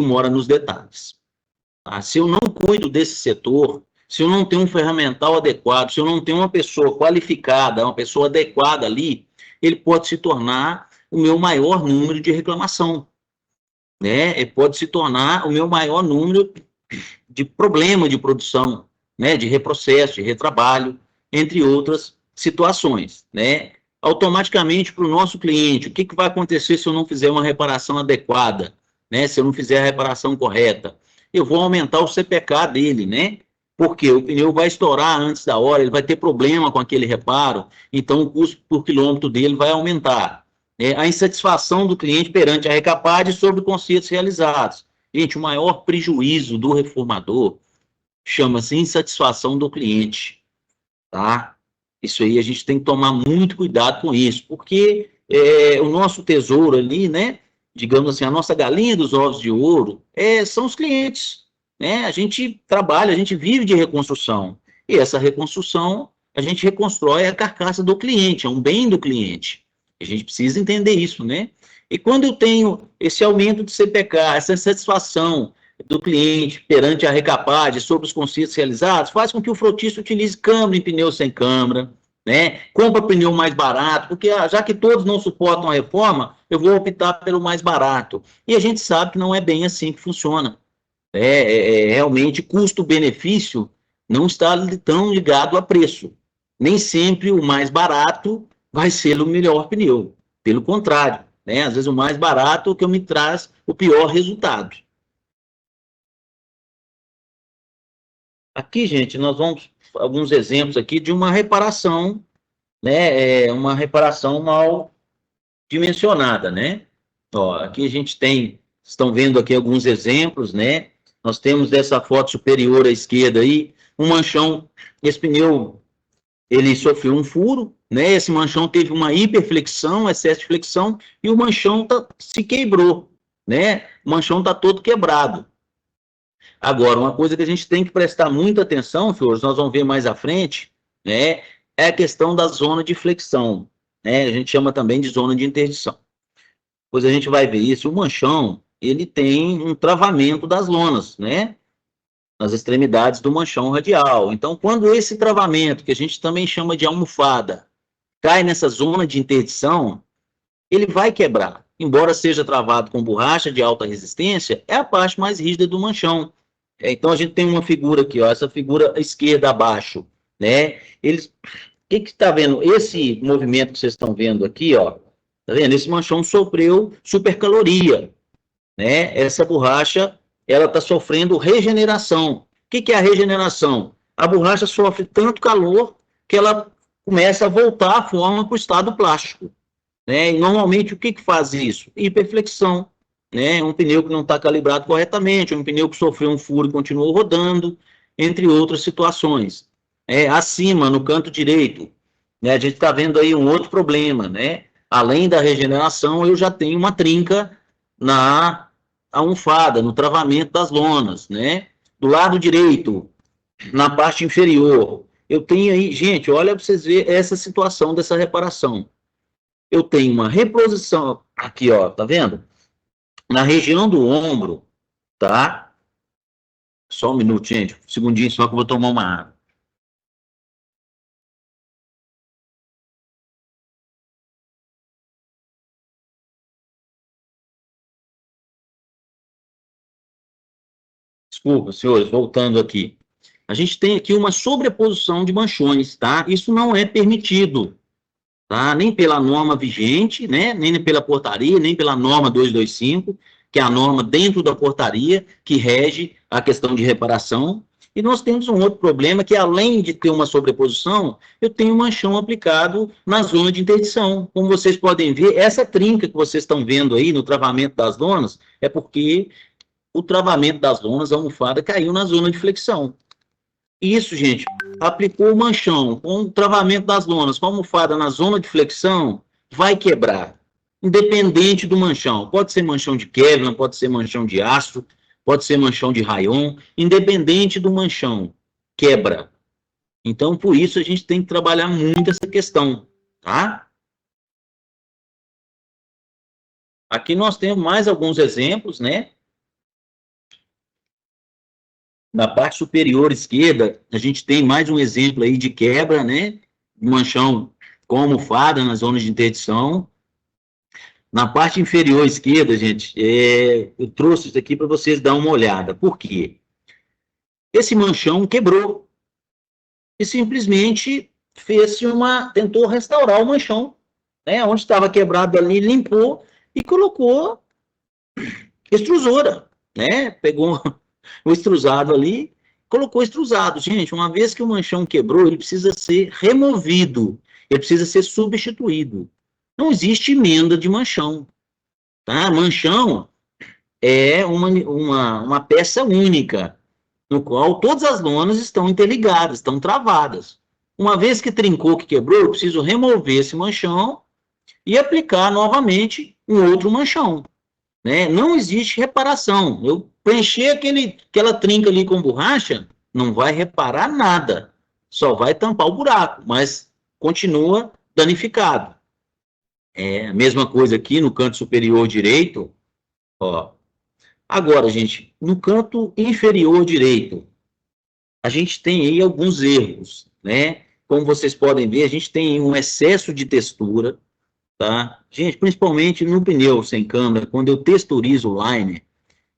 mora nos detalhes. Tá? Se eu não cuido desse setor, se eu não tenho um ferramental adequado, se eu não tenho uma pessoa qualificada, uma pessoa adequada ali, ele pode se tornar o meu maior número de reclamação, né? Ele pode se tornar o meu maior número de problema de produção, né? De reprocesso, de retrabalho, entre outras situações, né? Automaticamente para o nosso cliente, o que vai acontecer se eu não fizer uma reparação adequada, né? Se eu não fizer a reparação correta? Eu vou aumentar o CPK dele, né? Porque o pneu vai estourar antes da hora, ele vai ter problema com aquele reparo, então o custo por quilômetro dele vai aumentar. A insatisfação do cliente perante a Recapad sobre consertos realizados. Gente, o maior prejuízo do reformador chama-se insatisfação do cliente, tá? Isso aí a gente tem que tomar muito cuidado com isso, porque o nosso tesouro ali, né? Digamos assim, a nossa galinha dos ovos de ouro são os clientes, né? A gente trabalha, a gente vive de reconstrução, e essa reconstrução, a gente reconstrói a carcaça do cliente, é um bem do cliente. A gente precisa entender isso, né? E quando eu tenho esse aumento de CPK, essa satisfação do cliente perante a Recapad sobre os consertos realizados, faz com que o frotista utilize câmara em pneu sem câmara, né? Compra pneu mais barato, porque já que todos não suportam a reforma, eu vou optar pelo mais barato. E a gente sabe que não é bem assim que funciona. Realmente, custo-benefício não está tão ligado a preço. Nem sempre o mais barato vai ser o melhor pneu. Pelo contrário, né? Às vezes o mais barato é o que me traz o pior resultado. Aqui, gente, nós vamos alguns exemplos aqui de uma reparação, né? Uma reparação mal dimensionada, né? Ó, aqui a gente tem, estão vendo aqui alguns exemplos, né? Nós temos dessa foto superior à esquerda aí, um manchão, esse pneu, ele sofreu um furo, né? Esse manchão teve uma hiperflexão, excesso de flexão, e o manchão se quebrou, né? O manchão está todo quebrado. Agora, uma coisa que a gente tem que prestar muita atenção, senhores, nós vamos ver mais à frente, né? É a questão da zona de flexão, né? A gente chama também de zona de interdição. Pois a gente vai ver isso. O manchão, ele tem um travamento das lonas, né? Nas extremidades do manchão radial. Então, quando esse travamento, que a gente também chama de almofada, cai nessa zona de interdição, ele vai quebrar. Embora seja travado com borracha de alta resistência, é a parte mais rígida do manchão. Então, a gente tem uma figura aqui, ó, essa figura esquerda abaixo, né? Eles, o que está vendo? Esse movimento que vocês estão vendo aqui, ó, tá vendo? Esse manchão sofreu supercaloria, né? Essa borracha, ela está sofrendo regeneração. O que é a regeneração? A borracha sofre tanto calor que ela começa a voltar à forma para o estado plástico, né? E normalmente o que faz isso? Hiperflexão, né? Um pneu que não está calibrado corretamente, um pneu que sofreu um furo e continuou rodando, entre outras situações. Acima, no canto direito, né? A gente está vendo aí um outro problema, né? Além da regeneração, eu já tenho uma trinca na almofada, no travamento das lonas, né? Do lado direito, na parte inferior, eu tenho aí, gente, olha para vocês verem essa situação dessa reparação. Eu tenho uma reposição aqui, ó, tá vendo? Na região do ombro, tá? Só um minuto, gente, um segundinho só que eu vou tomar uma água. Desculpa, senhores, voltando aqui. A gente tem aqui uma sobreposição de manchões, tá? Isso não é permitido, tá? Nem pela norma vigente, né? Nem pela portaria, nem pela norma 225, que é a norma dentro da portaria que rege a questão de reparação. E nós temos um outro problema que, além de ter uma sobreposição, eu tenho um manchão aplicado na zona de interdição. Como vocês podem ver, essa trinca que vocês estão vendo aí no travamento das lonas é porque o travamento das lonas, a almofada, caiu na zona de flexão. Isso, gente, aplicou o manchão com o travamento das lonas, com a almofada na zona de flexão, vai quebrar, independente do manchão. Pode ser manchão de Kevlar, pode ser manchão de aço, pode ser manchão de rayon, independente do manchão, quebra. Então, por isso, a gente tem que trabalhar muito essa questão, tá? Aqui nós temos mais alguns exemplos, né? Na parte superior esquerda, a gente tem mais um exemplo aí de quebra, né? Manchão com almofada nas zonas de interdição. Na parte inferior esquerda, gente, eu trouxe isso aqui para vocês darem uma olhada. Por quê? Esse manchão quebrou e simplesmente tentou restaurar o manchão, né? Onde estava quebrado ali, limpou e colocou extrusora, né? Pegou o extrusado ali, colocou extrusado. Gente, uma vez que o manchão quebrou, ele precisa ser removido, ele precisa ser substituído. Não existe emenda de manchão, tá? Manchão é uma peça única, no qual todas as lonas estão interligadas, estão travadas. Uma vez que trincou, que quebrou, eu preciso remover esse manchão e aplicar novamente um outro manchão, né? Não existe reparação. Eu preencher aquela trinca ali com borracha, não vai reparar nada, só vai tampar o buraco, mas continua danificado. É a mesma coisa aqui no canto superior direito, ó. Agora, gente, no canto inferior direito, a gente tem aí alguns erros, né? Como vocês podem ver, a gente tem um excesso de textura, tá? Gente, principalmente no pneu sem câmara, quando eu texturizo o liner,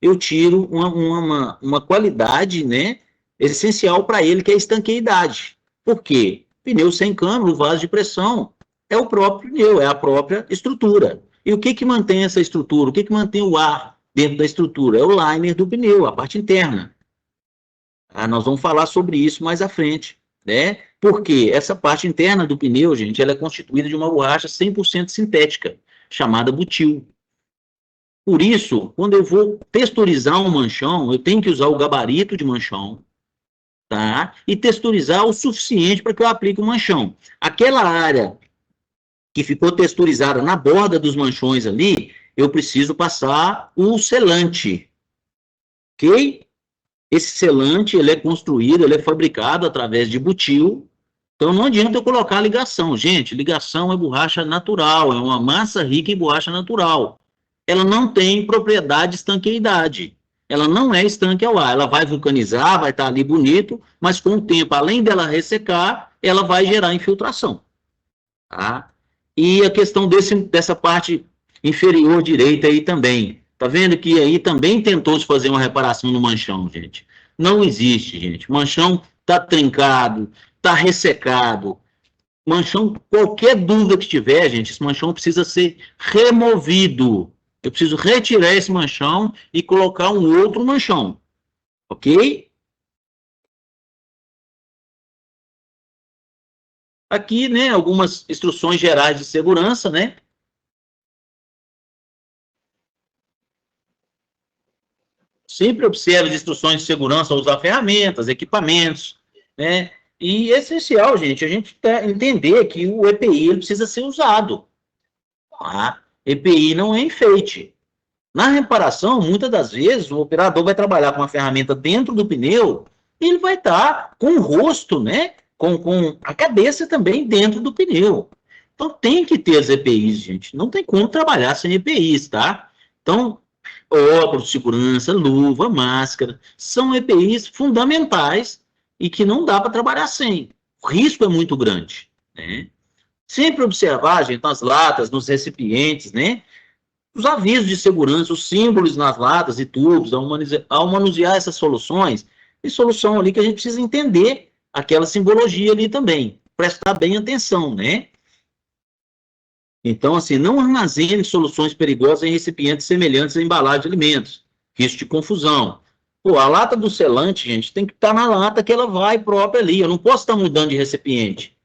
eu tiro uma qualidade, né, essencial para ele, que é a estanqueidade. Por quê? Pneu sem câmara, o vaso de pressão, é o próprio pneu, é a própria estrutura. E o que mantém essa estrutura? O que mantém o ar dentro da estrutura? É o liner do pneu, a parte interna. Nós vamos falar sobre isso mais à frente, né? Porque essa parte interna do pneu, gente, ela é constituída de uma borracha 100% sintética, chamada butil. Por isso, quando eu vou texturizar um manchão, eu tenho que usar o gabarito de manchão, tá? E texturizar o suficiente para que eu aplique o manchão. Aquela área que ficou texturizada na borda dos manchões ali, eu preciso passar o selante, ok? Esse selante, ele é construído, ele é fabricado através de butil. Então, não adianta eu colocar ligação. Gente, ligação é borracha natural, é uma massa rica em borracha natural. Ela não tem propriedade de estanqueidade. Ela não é estanque ao ar. Ela vai vulcanizar, vai estar ali bonito, mas com o tempo, além dela ressecar, ela vai gerar infiltração. Tá? E a questão dessa parte inferior direita aí também. Tá vendo que aí também tentou-se fazer uma reparação no manchão, gente. Não existe, gente. Manchão tá trincado, tá ressecado. Manchão, qualquer dúvida que tiver, gente, esse manchão precisa ser removido. Eu preciso retirar esse manchão e colocar um outro manchão, ok? Aqui, né, algumas instruções gerais de segurança, né? Sempre observe as instruções de segurança ao usar ferramentas, equipamentos, né? E é essencial, gente, a gente entender que o EPI ele precisa ser usado. Tá? EPI não é enfeite. Na reparação, muitas das vezes, o operador vai trabalhar com uma ferramenta dentro do pneu e ele vai estar com o rosto, né? Com a cabeça também dentro do pneu. Então, tem que ter as EPIs, gente. Não tem como trabalhar sem EPIs, tá? Então, óculos de segurança, luva, máscara, são EPIs fundamentais e que não dá para trabalhar sem. O risco é muito grande, né? Sempre observar, gente, nas latas, nos recipientes, né? Os avisos de segurança, os símbolos nas latas e tubos, ao manusear essas soluções, tem solução ali que a gente precisa entender aquela simbologia ali também, prestar bem atenção, né? Então, assim, não armazene soluções perigosas em recipientes semelhantes a embalagem de alimentos, risco de confusão. Pô, a lata do selante, gente, tem que estar na lata que ela vai própria ali, eu não posso estar mudando de recipiente.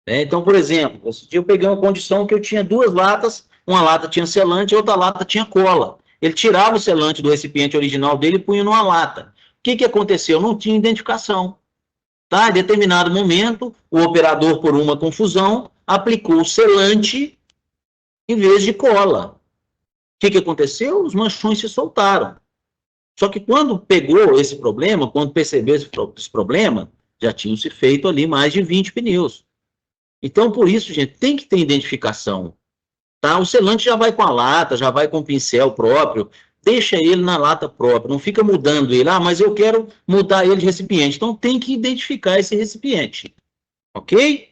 Né? Então, por exemplo, esse dia eu peguei uma condição que eu tinha duas latas, uma lata tinha selante e outra lata tinha cola. Ele tirava o selante do recipiente original dele e punha numa lata. O que aconteceu? Não tinha identificação. Tá? Em determinado momento, o operador, por uma confusão, aplicou o selante em vez de cola. O que aconteceu? Os manchões se soltaram. Só que quando pegou esse problema, quando percebeu esse problema, já tinham se feito ali mais de 20 pneus. Então, por isso, gente, tem que ter identificação. Tá? O selante já vai com a lata, já vai com o pincel próprio. deixa ele na lata própria, não fica mudando ele. Ah, mas eu quero mudar ele de recipiente. Então tem que identificar esse recipiente, ok?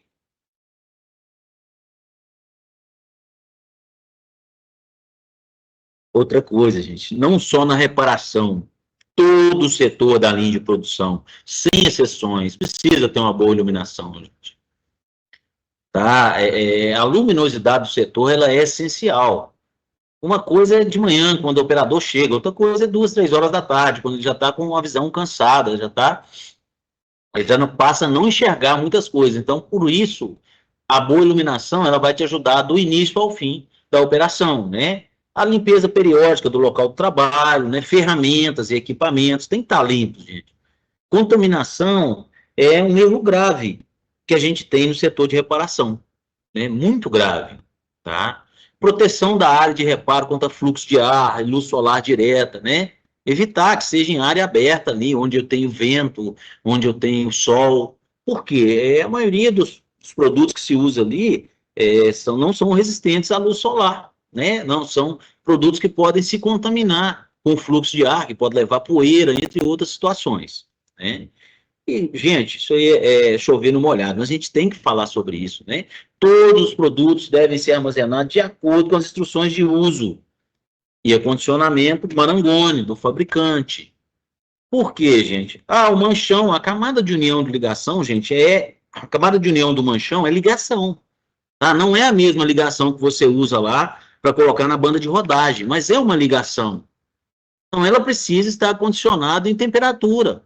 Outra coisa, gente, não só na reparação, todo o setor da linha de produção, sem exceções, precisa ter uma boa iluminação, gente. Tá? A luminosidade do setor ela é essencial. Uma coisa é de manhã, quando o operador chega, outra coisa é 2, 3 horas da tarde, quando ele já está com uma visão cansada, ele já não passa a não enxergar muitas coisas. Então, por isso, a boa iluminação ela vai te ajudar do início ao fim da operação, né? A limpeza periódica do local do trabalho, né? Ferramentas e equipamentos tem que estar limpos, gente. Contaminação é um erro grave que a gente tem no setor de reparação, né? Muito grave, tá? Proteção da área de reparo contra fluxo de ar, luz solar direta, né? Evitar que seja em área aberta ali, onde eu tenho vento, onde eu tenho sol. Por quê? A maioria dos produtos que se usa ali não são resistentes à luz solar, né? Não são produtos que podem se contaminar com fluxo de ar, que pode levar poeira, entre outras situações, né? E, gente, isso aí é chover no molhado, mas a gente tem que falar sobre isso, né? Todos os produtos devem ser armazenados de acordo com as instruções de uso e acondicionamento Marangoni, do fabricante. Por quê, gente? Ah, o manchão, a camada de união de ligação, gente, a camada de união do manchão é ligação, tá? Não é a mesma ligação que você usa lá para colocar na banda de rodagem, mas é uma ligação. Então, ela precisa estar condicionada em temperatura.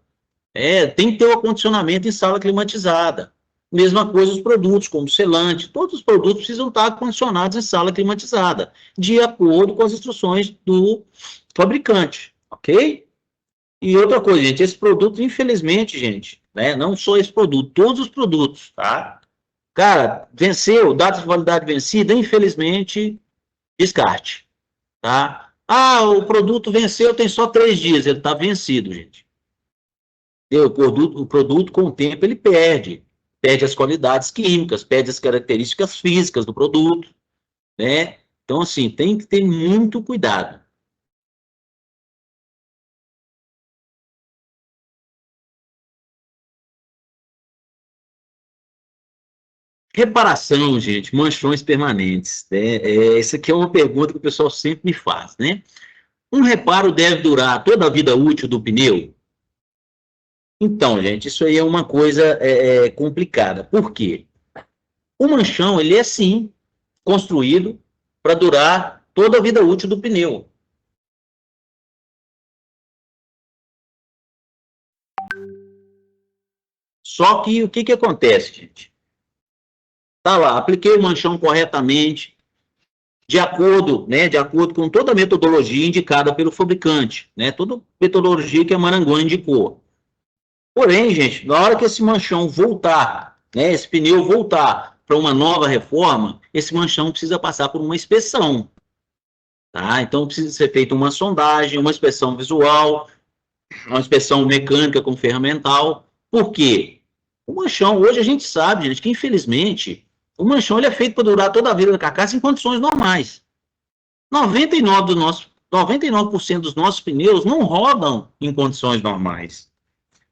Tem que ter o acondicionamento em sala climatizada. Mesma coisa os produtos, como selante, todos os produtos precisam estar acondicionados em sala climatizada, de acordo com as instruções do fabricante, ok? E outra coisa, gente, esse produto, infelizmente, gente, né, não só esse produto, todos os produtos, tá? Cara, venceu, data de validade vencida, infelizmente, descarte, tá? Ah, o produto venceu, tem só 3 dias, ele está vencido, gente. O produto, com o tempo, ele perde as qualidades químicas, perde as características físicas do produto, né? Então, assim, tem que ter muito cuidado. Reparação, gente, manchões permanentes, né? Essa aqui é uma pergunta que o pessoal sempre me faz, né? Um reparo deve durar toda a vida útil do pneu? Então, gente, isso aí é uma coisa complicada. Por quê? O manchão, ele é, sim, construído para durar toda a vida útil do pneu. Só que o que acontece, gente? Tá lá, apliquei o manchão corretamente, de acordo com toda a metodologia indicada pelo fabricante, né? Toda a metodologia que a Marangoni indicou. Porém, gente, na hora que esse manchão voltar, né, esse pneu voltar para uma nova reforma, esse manchão precisa passar por uma inspeção, tá? Então precisa ser feita uma sondagem, uma inspeção visual, uma inspeção mecânica com ferramental. Por quê? O manchão, hoje a gente sabe, gente, que infelizmente o manchão ele é feito para durar toda a vida da carcaça em condições normais. 99 99% dos nossos pneus não rodam em condições normais.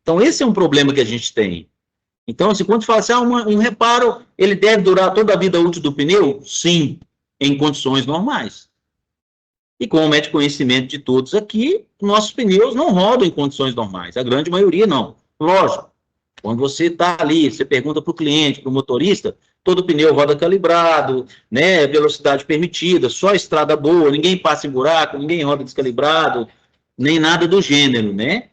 Então, esse é um problema que a gente tem. Então, assim, quando fala assim, um reparo, ele deve durar toda a vida útil do pneu? Sim, em condições normais. E como é de conhecimento de todos aqui, nossos pneus não rodam em condições normais. A grande maioria não. Lógico, quando você está ali, você pergunta para o cliente, para o motorista, todo pneu roda calibrado, né, velocidade permitida, só estrada boa, ninguém passa em buraco, ninguém roda descalibrado, nem nada do gênero, né?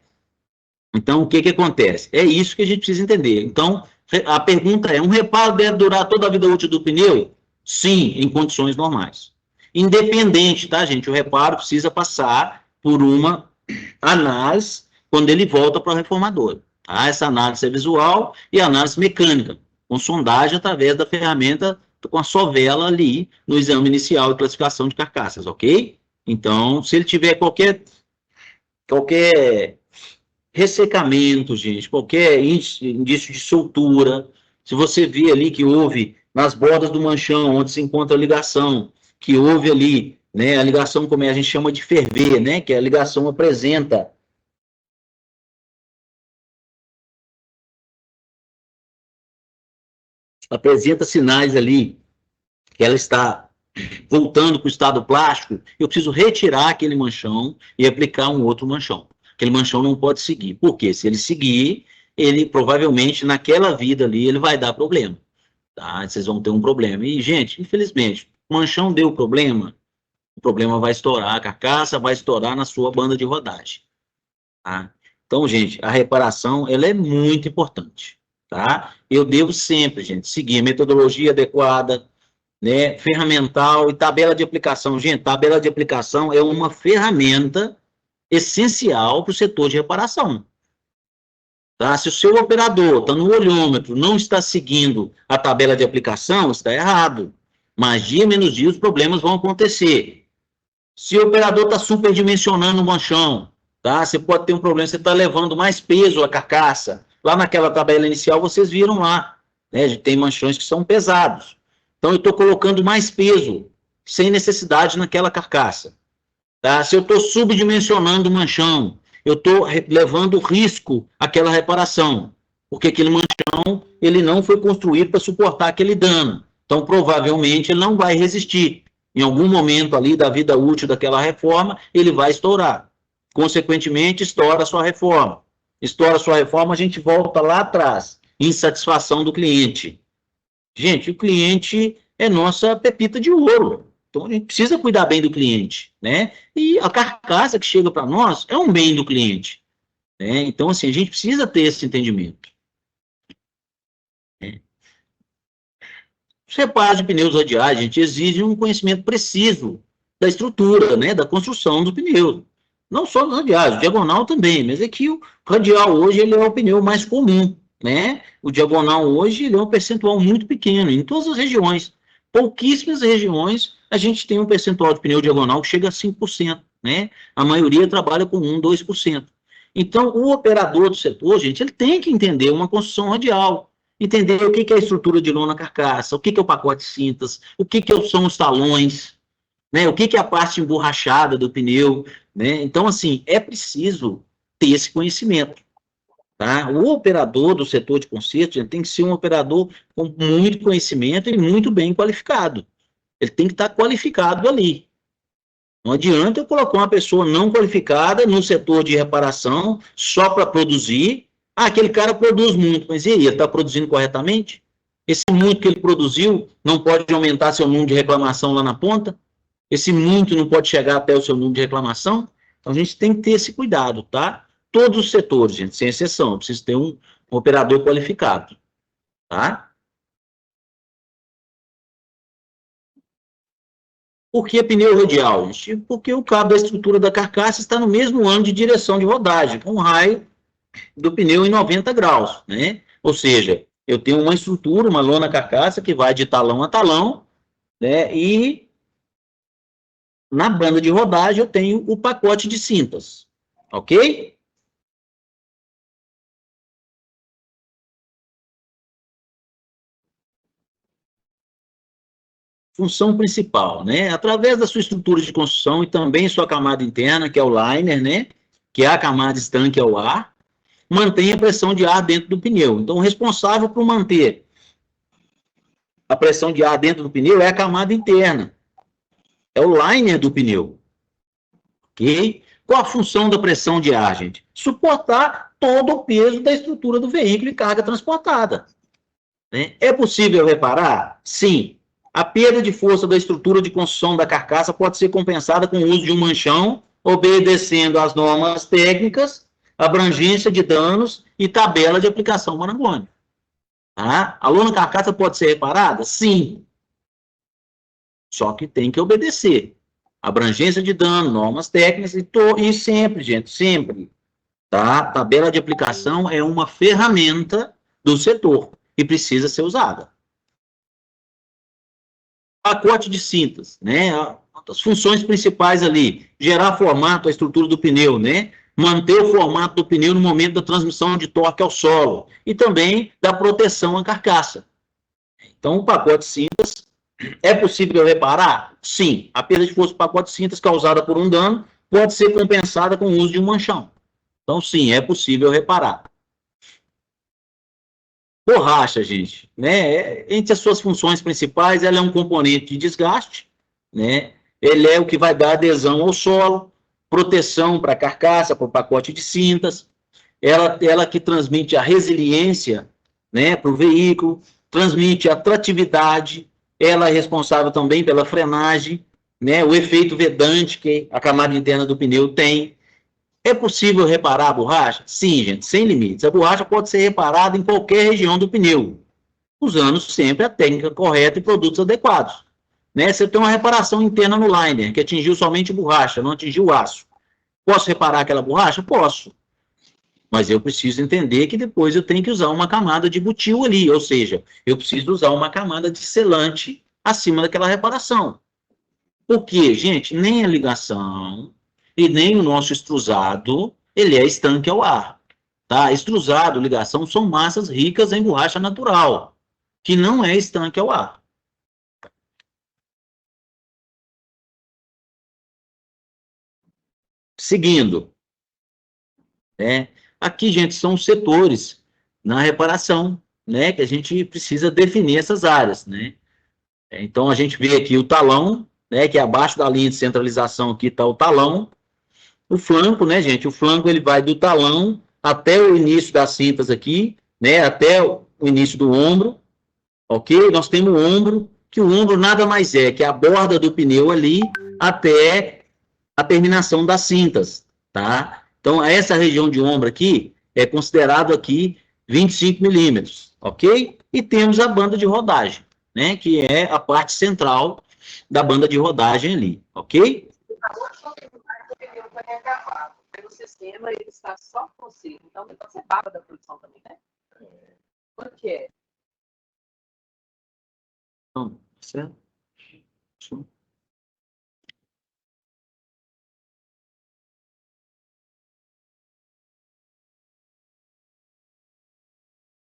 Então, o que acontece? É isso que a gente precisa entender. Então, a pergunta é, um reparo deve durar toda a vida útil do pneu? Sim, em condições normais. Independente, tá, gente? O reparo precisa passar por uma análise quando ele volta para o reformador. Tá? Essa análise é visual e análise mecânica, com sondagem através da ferramenta com a sovela ali no exame inicial de classificação de carcaças, ok? Então, se ele tiver qualquer ressecamento, gente, qualquer indício de soltura, se você vê ali que houve nas bordas do manchão, onde se encontra a ligação, que houve ali né? A ligação, como a gente chama de ferver, né? Que a ligação apresenta sinais ali que ela está voltando para o estado plástico, eu preciso retirar aquele manchão e aplicar um outro manchão. Aquele manchão não pode seguir. Por quê? Se ele seguir, ele provavelmente naquela vida ali ele vai dar problema. Tá? Vocês vão ter um problema. E, gente, infelizmente, o manchão deu problema, o problema vai estourar, a carcaça vai estourar na sua banda de rodagem. Tá? Então, gente, a reparação ela é muito importante. Tá? Eu devo sempre, gente, seguir a metodologia adequada, né, ferramental e tabela de aplicação. Gente, tabela de aplicação é uma ferramenta essencial para o setor de reparação. Tá? Se o seu operador está no olhômetro, não está seguindo a tabela de aplicação, está errado. Mais dia, menos dia, os problemas vão acontecer. Se o operador está superdimensionando o manchão, tá? Você pode ter um problema, você está levando mais peso à carcaça. Lá naquela tabela inicial, vocês viram lá, né? Tem manchões que são pesados. Então, eu estou colocando mais peso, sem necessidade, naquela carcaça. Tá? Se eu estou subdimensionando o manchão, eu estou levando risco àquela reparação, porque aquele manchão ele não foi construído para suportar aquele dano. Então, provavelmente, ele não vai resistir. Em algum momento ali da vida útil daquela reforma, ele vai estourar. Consequentemente, estoura a sua reforma. Estoura a sua reforma, a gente volta lá atrás, insatisfação do cliente. Gente, o cliente é nossa pepita de ouro. Então, a gente precisa cuidar bem do cliente, né? E a carcaça que chega para nós é um bem do cliente, né? Então, assim, a gente precisa ter esse entendimento. Os reparos de pneus radiais, a gente exige um conhecimento preciso da estrutura, né? Da construção do pneu. Não só dos radiais, o diagonal também, mas é que o radial hoje ele é o pneu mais comum, né? O diagonal hoje ele é um percentual muito pequeno em todas as regiões. Pouquíssimas regiões a gente tem um percentual de pneu diagonal que chega a 5%, né? A maioria trabalha com 1, 2%. Então, o operador do setor, gente, ele tem que entender uma construção radial, entender o que é a estrutura de lona carcaça, o que é o pacote de cintas, o que são os talões, né? O que é a parte emborrachada do pneu, né? Então, assim, é preciso ter esse conhecimento. Tá? O operador do setor de conserto tem que ser um operador com muito conhecimento e muito bem qualificado. Ele tem que estar qualificado ali. Não adianta eu colocar uma pessoa não qualificada no setor de reparação só para produzir. Ah, aquele cara produz muito, mas e aí, ele está produzindo corretamente? Esse muito que ele produziu não pode aumentar seu número de reclamação lá na ponta? Esse muito não pode chegar até o seu número de reclamação? Então, a gente tem que ter esse cuidado, tá? Todos os setores, gente, sem exceção, precisa ter um operador qualificado, tá? Por que pneu radial? Porque o cabo da estrutura da carcaça está no mesmo ângulo de direção de rodagem, com um raio do pneu em 90 graus, né? Ou seja, eu tenho uma estrutura, uma lona carcaça que vai de talão a talão, né? E na banda de rodagem eu tenho o pacote de cintas, ok? Função principal, né? Através da sua estrutura de construção e também sua camada interna, que é o liner, né? Que é a camada estanque ao ar, mantém a pressão de ar dentro do pneu. Então, o responsável por manter a pressão de ar dentro do pneu é a camada interna, é o liner do pneu, ok? Qual a função da pressão de ar, gente? Suportar todo o peso da estrutura do veículo e carga transportada. Né? É possível reparar? Sim. A perda de força da estrutura de construção da carcaça pode ser compensada com o uso de um manchão, obedecendo às normas técnicas, abrangência de danos e tabela de aplicação Marangoni. Tá? A lona carcaça pode ser reparada? Sim. Só que tem que obedecer. Abrangência de dano, normas técnicas e sempre, gente, sempre. Tá? Tabela de aplicação é uma ferramenta do setor e precisa ser usada. Pacote de cintas, né? As funções principais ali, gerar formato, a estrutura do pneu, né? Manter o formato do pneu no momento da transmissão de torque ao solo e também da proteção à carcaça. Então, o pacote de cintas É possível reparar? Sim. A perda de força do pacote de cintas causada por um dano pode ser compensada com o uso de um manchão. Então, sim, é possível reparar. Borracha, gente, né? Entre as suas funções principais, ela é um componente de desgaste, né? Ele é o que vai dar adesão ao solo, proteção para a carcaça, para o pacote de cintas. Ela que transmite a resiliência, né, para o veículo, transmite a atratividade. Ela é responsável também pela frenagem, né? O efeito vedante que a camada interna do pneu tem. É possível reparar a borracha? Sim, gente, sem limites. A borracha pode ser reparada em qualquer região do pneu, usando sempre a técnica correta e produtos adequados. Né? Você tem uma reparação interna no liner, que atingiu somente borracha, não atingiu o aço. Posso reparar aquela borracha? Posso. Mas eu preciso entender que depois eu tenho que usar uma camada de butil ali, ou seja, eu preciso usar uma camada de selante acima daquela reparação. Por quê, gente? Nem a ligação e nem o nosso extrusado, ele é estanque ao ar. Tá? Extrusado, ligação, são massas ricas em borracha natural, que não é estanque ao ar. Seguindo, né? Aqui, gente, são os setores na reparação, né? Que a gente precisa definir essas áreas, né? Então, a gente vê aqui o talão, né? Que é abaixo da linha de centralização aqui está o talão. O flanco, né, gente? O flanco ele vai do talão até o início das cintas aqui, né? Até o início do ombro, ok? Nós temos o ombro, que o ombro nada mais é que a borda do pneu ali até a terminação das cintas, tá? Então, essa região de ombro aqui é considerado aqui 25 milímetros, ok? E temos a banda de rodagem, né? Que é a parte central da banda de rodagem ali, ok? Pelo sistema, ele está só com você. Então, você baba da produção também, né? Por quê? Então, certo?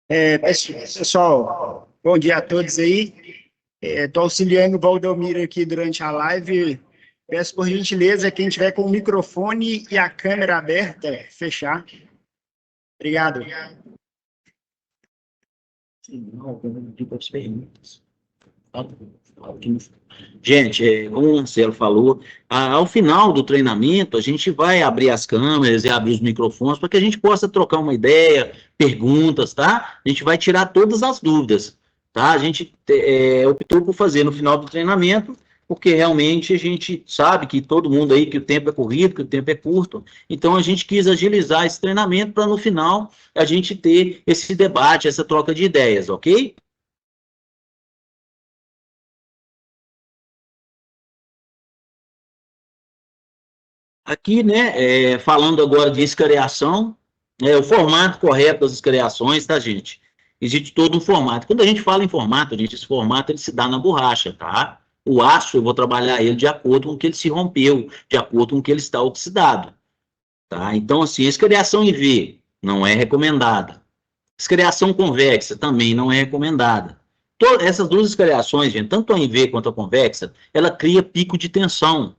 Pessoal, bom dia a todos aí. Estou auxiliando o Valdomiro aqui durante a live. Peço por gentileza, quem tiver com o microfone e a câmera aberta, fechar. Obrigado. Gente, como o Marcelo falou, ao final do treinamento, a gente vai abrir as câmeras e abrir os microfones para que a gente possa trocar uma ideia, perguntas, tá? A gente vai tirar todas as dúvidas, tá? A gente optou por fazer no final do treinamento, porque realmente a gente sabe que todo mundo aí, que o tempo é corrido, que o tempo é curto, então a gente quis agilizar esse treinamento para no final a gente ter esse debate, essa troca de ideias, ok? Aqui, né, falando agora de escariação, o formato correto das escariações, tá, gente? Existe todo um formato. Quando a gente fala em formato, gente, esse formato ele se dá na borracha, tá? O aço, eu vou trabalhar ele de acordo com o que ele se rompeu, de acordo com o que ele está oxidado, tá? Então, assim, escariação em V não é recomendada. Escariação convexa também não é recomendada. Essas duas escariações, gente, tanto a em V quanto a convexa, ela cria pico de tensão.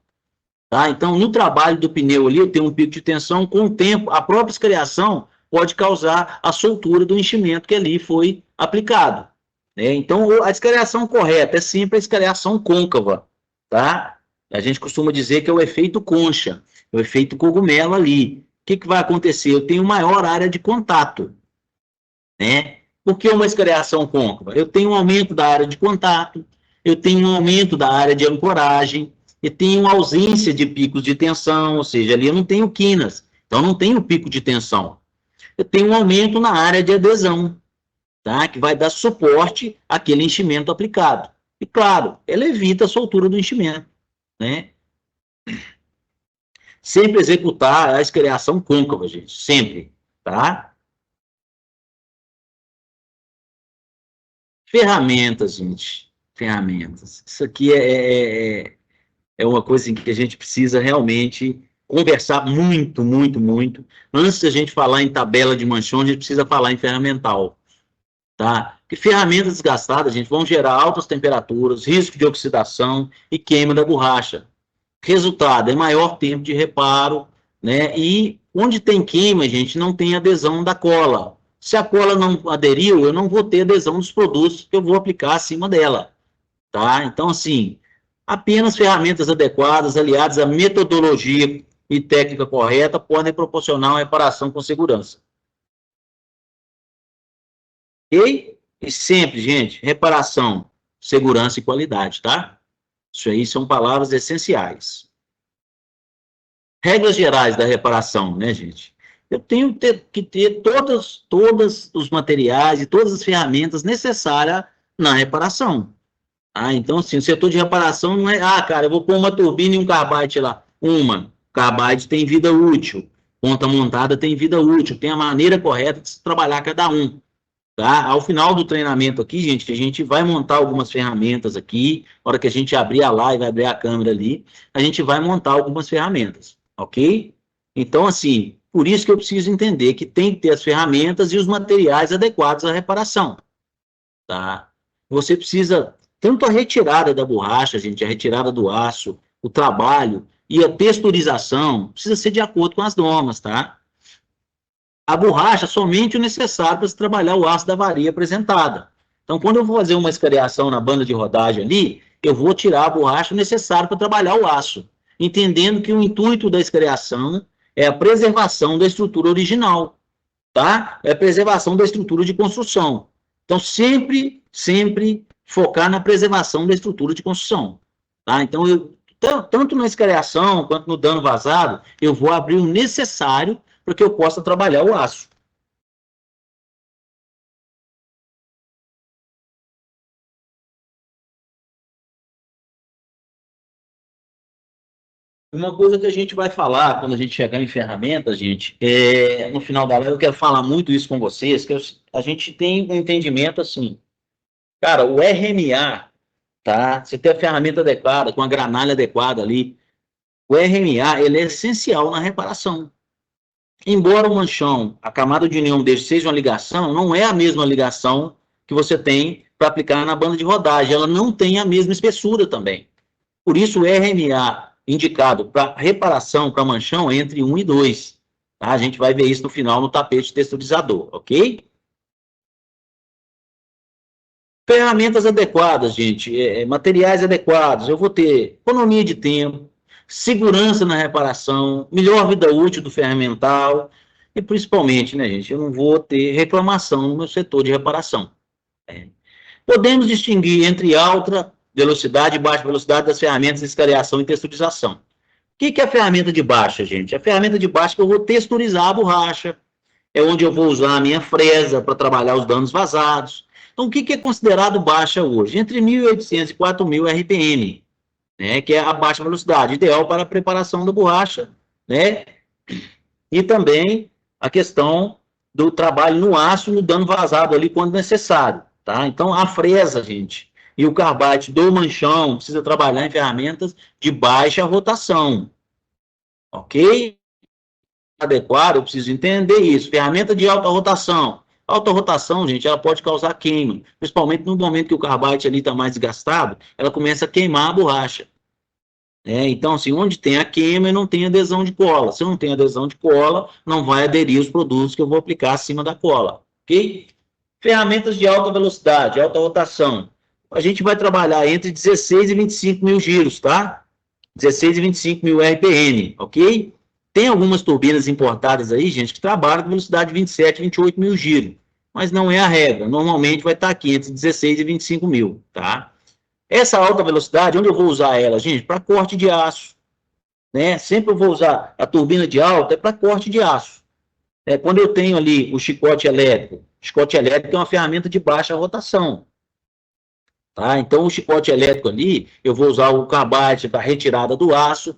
Tá? Então, no trabalho do pneu ali, eu tenho um pico de tensão, com o tempo, a própria escariação pode causar a soltura do enchimento que ali foi aplicado. Né? Então, a escariação correta é sempre a escariação côncava. Tá? A gente costuma dizer que é o efeito concha, é o efeito cogumelo ali. O que, que vai acontecer? Eu tenho maior área de contato. Né? Por que uma escariação côncava? Eu tenho um aumento da área de contato, eu tenho um aumento da área de ancoragem, e tenho uma ausência de picos de tensão, ou seja, ali eu não tenho quinas, então não tenho pico de tensão. Eu tenho um aumento na área de adesão, tá? Que vai dar suporte àquele enchimento aplicado. E claro, ela evita a soltura do enchimento, né? Sempre executar a escariação côncava, gente, sempre, tá? Ferramentas, gente, ferramentas. Isso aqui é uma coisa em que a gente precisa realmente conversar muito, muito, muito. Antes de a gente falar em tabela de manchão, a gente precisa falar em ferramental. tá? Que ferramentas desgastadas, gente, vão gerar altas temperaturas, risco de oxidação e queima da borracha. Resultado, é maior tempo de reparo, né? E onde tem queima, gente, não tem adesão da cola. Se a cola não aderiu, eu não vou ter adesão dos produtos que eu vou aplicar acima dela, tá? Então, assim, apenas ferramentas adequadas, aliadas à metodologia e técnica correta, podem proporcionar uma reparação com segurança. E sempre, gente, reparação, segurança e qualidade, tá? Isso aí são palavras essenciais. Regras gerais da reparação, né, gente? Eu tenho que ter todos os materiais e todas as ferramentas necessárias na reparação. Ah, então, assim, o setor de reparação não é, cara, eu vou pôr uma turbina e um carbide lá. Carbide tem vida útil, ponta montada tem vida útil, tem a maneira correta de se trabalhar cada um. Tá? Ao final do treinamento aqui, gente, a gente vai montar algumas ferramentas aqui. Na hora que a gente abrir a live, abrir a câmera ali, a gente vai montar algumas ferramentas, ok? Então, assim, por isso que eu preciso entender que tem que ter as ferramentas e os materiais adequados à reparação, tá? Você precisa, tanto a retirada da borracha, gente, a retirada do aço, o trabalho e a texturização, precisa ser de acordo com as normas, tá? A borracha somente o necessário para se trabalhar o aço da varia apresentada. Então, quando eu vou fazer uma escariação na banda de rodagem ali, eu vou tirar a borracha necessária para trabalhar o aço, entendendo que o intuito da escariação é a preservação da estrutura original, tá? É a preservação da estrutura de construção. Então, sempre focar na preservação da estrutura de construção, tá? Então, tanto na escariação quanto no dano vazado, eu vou abrir o necessário para que eu possa trabalhar o aço. Uma coisa que a gente vai falar quando a gente chegar em ferramentas, gente, no final da live eu quero falar muito isso com vocês, que a gente tem um entendimento assim, cara, o RMA, tá? Você tem a ferramenta adequada, com a granalha adequada ali, o RMA, ele é essencial na reparação. Embora o manchão, a camada de união dele seja uma ligação, não é a mesma ligação que você tem para aplicar na banda de rodagem. Ela não tem a mesma espessura também. Por isso, o RMA indicado para reparação, para manchão, é entre 1 e 2. Tá? A gente vai ver isso no final no tapete texturizador, ok? Ferramentas adequadas, gente, materiais adequados. Eu vou ter economia de tempo, segurança na reparação, melhor vida útil do ferramental e, principalmente, né, gente, eu não vou ter reclamação no meu setor de reparação. Podemos distinguir entre alta velocidade e baixa velocidade das ferramentas de escariação e texturização. O que é a ferramenta de baixa, gente? A ferramenta de baixa que eu vou texturizar a borracha, é onde eu vou usar a minha fresa para trabalhar os danos vazados. Então, o que é considerado baixa hoje? Entre 1.800 e 4.000 RPM, né, que é a baixa velocidade, ideal para a preparação da borracha, né, e também a questão do trabalho no aço, no dano vazado ali quando necessário, tá? Então, a fresa, gente, e o carbide do manchão precisa trabalhar em ferramentas de baixa rotação, ok? Adequado, eu preciso entender isso. Ferramenta de alta rotação. Alta rotação, gente, ela pode causar queima, principalmente no momento que o carbide ali está mais desgastado, ela começa a queimar a borracha. Então, assim, onde tem a queima, não tem adesão de cola. Se não tem adesão de cola, não vai aderir os produtos que eu vou aplicar acima da cola, ok? Ferramentas de alta velocidade, alta rotação. A gente vai trabalhar entre 16 e 25 mil giros, tá? 16 e 25 mil RPM, ok? Tem algumas turbinas importadas aí, gente, que trabalham com velocidade de 27, 28 mil giros, mas não é a regra. Normalmente vai estar aqui entre 16 e 25 mil, tá? Essa alta velocidade, onde eu vou usar ela, gente? Para corte de aço, né? Sempre eu vou usar a turbina de alta, é para corte de aço. Quando eu tenho ali o chicote elétrico é uma ferramenta de baixa rotação, tá? Então, o chicote elétrico ali, eu vou usar o carbide para retirada do aço,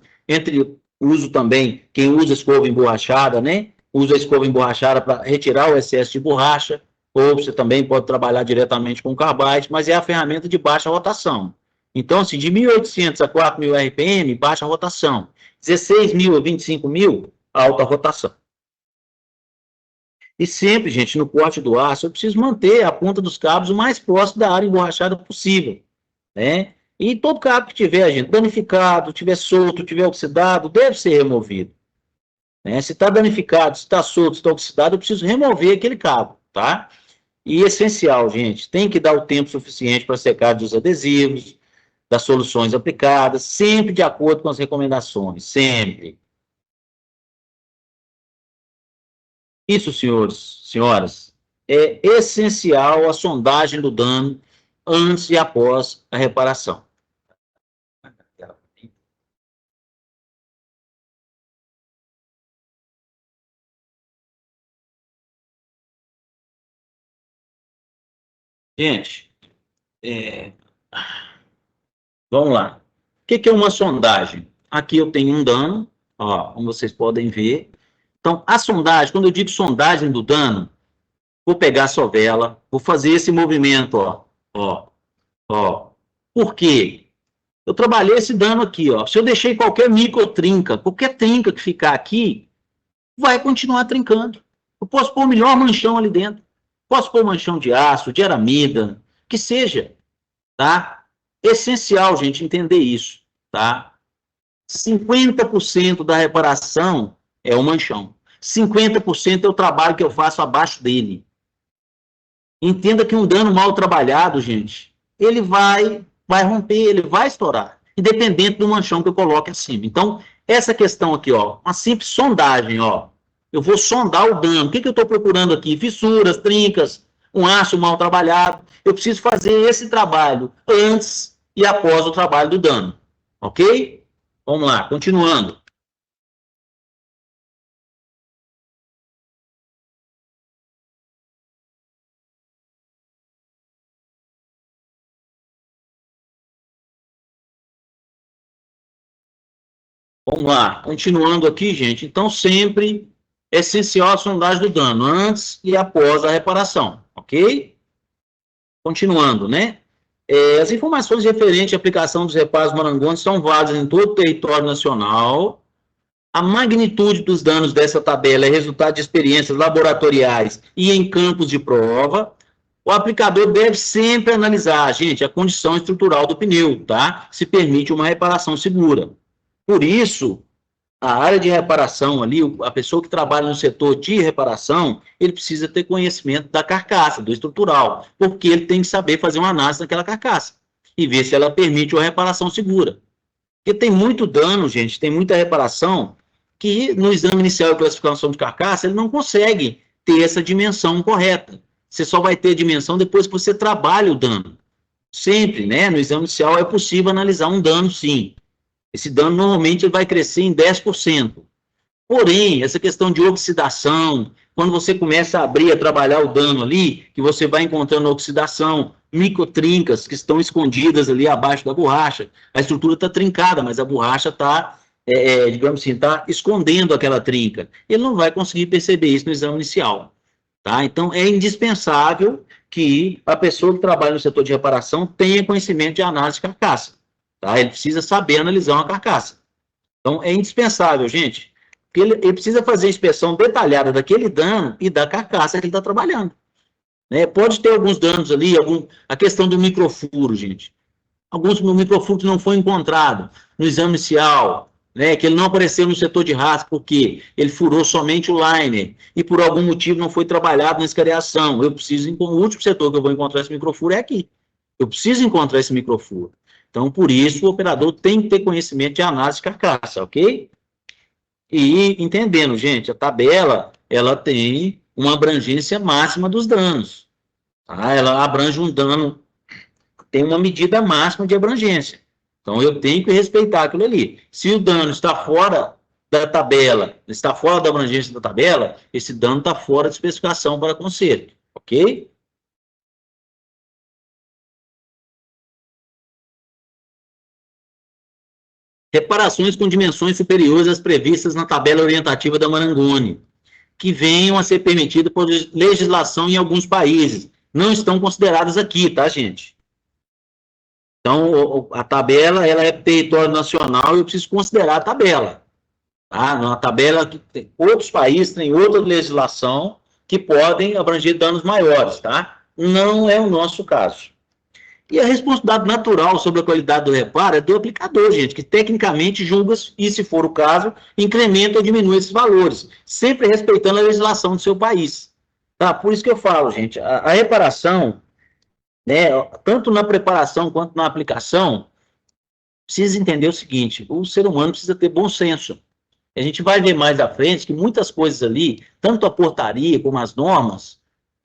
uso também, quem usa escova emborrachada, né? Usa a escova emborrachada para retirar o excesso de borracha, ou você também pode trabalhar diretamente com carbide, mas é a ferramenta de baixa rotação. Então, assim, de 1.800 a 4.000 RPM, baixa rotação. 16 mil a 25 mil, alta rotação. E sempre, gente, no corte do aço, eu preciso manter a ponta dos cabos o mais próximo da área emborrachada possível, né? E todo cabo que tiver, gente, danificado, tiver solto, tiver oxidado, deve ser removido, né? Se está danificado, se está solto, se está oxidado, eu preciso remover aquele cabo, tá? E essencial, gente, tem que dar o tempo suficiente para secar dos adesivos, das soluções aplicadas, sempre de acordo com as recomendações, sempre. Isso, senhores, senhoras, é essencial a sondagem do dano antes e após a reparação. Gente, vamos lá. O que é uma sondagem? Aqui eu tenho um dano, ó, como vocês podem ver. Então, a sondagem, quando eu digo sondagem do dano, vou pegar a sovela, vou fazer esse movimento, ó. Por quê? Eu trabalhei esse dano aqui, ó. Se eu deixei qualquer microtrinca, qualquer trinca que ficar aqui, vai continuar trincando. Eu posso pôr o melhor manchão ali dentro. Posso pôr manchão de aço, de aramida, que seja, tá? Essencial, gente, entender isso, tá? 50% da reparação é o manchão. 50% é o trabalho que eu faço abaixo dele. Entenda que um dano mal trabalhado, gente, ele vai romper, ele vai estourar, independente do manchão que eu coloque acima. Então, essa questão aqui, ó, uma simples sondagem, ó. Eu vou sondar o dano. O que eu estou procurando aqui? Fissuras, trincas, um aço mal trabalhado. Eu preciso fazer esse trabalho antes e após o trabalho do dano. Ok? Vamos lá, continuando. Vamos lá, continuando aqui, gente. Então, sempre é essencial a sondagem do dano, antes e após a reparação, ok? Continuando, né? As informações referentes à aplicação dos reparos marangones são válidas em todo o território nacional. A magnitude dos danos dessa tabela é resultado de experiências laboratoriais e em campos de prova. O aplicador deve sempre analisar, gente, a condição estrutural do pneu, tá? Se permite uma reparação segura. Por isso, a área de reparação ali, a pessoa que trabalha no setor de reparação, ele precisa ter conhecimento da carcaça, do estrutural, porque ele tem que saber fazer uma análise daquela carcaça e ver se ela permite uma reparação segura. Porque tem muito dano, gente, tem muita reparação que no exame inicial de classificação de carcaça ele não consegue ter essa dimensão correta. Você só vai ter dimensão depois que você trabalha o dano. Sempre, né? No exame inicial é possível analisar um dano, sim. Esse dano normalmente vai crescer em 10%. Porém, essa questão de oxidação, quando você começa a abrir, a trabalhar o dano ali, que você vai encontrando oxidação, microtrincas que estão escondidas ali abaixo da borracha. A estrutura está trincada, mas a borracha está, digamos assim, está escondendo aquela trinca. Ele não vai conseguir perceber isso no exame inicial. Tá? Então, é indispensável que a pessoa que trabalha no setor de reparação tenha conhecimento de análise de carcaça. Tá? Ele precisa saber analisar uma carcaça. Então, é indispensável, gente, porque ele precisa fazer a inspeção detalhada daquele dano e da carcaça que ele está trabalhando. Né? Pode ter alguns danos ali, a questão do microfuro, gente. Alguns microfuros não foram encontrados no exame inicial, né? Que ele não apareceu no setor de raspa, porque ele furou somente o liner e por algum motivo não foi trabalhado na escariação. Eu preciso, o último setor que eu vou encontrar esse microfuro é aqui. Eu preciso encontrar esse microfuro. Então, por isso, o operador tem que ter conhecimento de análise de carcaça, ok? E entendendo, gente, a tabela, ela tem uma abrangência máxima dos danos. Tá? Ela abrange um dano, tem uma medida máxima de abrangência. Então, eu tenho que respeitar aquilo ali. Se o dano está fora da tabela, está fora da abrangência da tabela, esse dano está fora de especificação para conserto, ok? Reparações com dimensões superiores às previstas na tabela orientativa da Marangoni, que venham a ser permitidas por legislação em alguns países. Não estão consideradas aqui, tá, gente? Então, a tabela, ela é território nacional e eu preciso considerar a tabela. Tá? Na tabela, outros países têm outra legislação, que podem abranger danos maiores, tá? Não é o nosso caso. E a responsabilidade natural sobre a qualidade do reparo é do aplicador, gente, que tecnicamente julga e, se for o caso, incrementa ou diminui esses valores, sempre respeitando a legislação do seu país. Tá? Por isso que eu falo, gente, a reparação, né, tanto na preparação quanto na aplicação, precisa entender o seguinte: o ser humano precisa ter bom senso. A gente vai ver mais à frente que muitas coisas ali, tanto a portaria como as normas,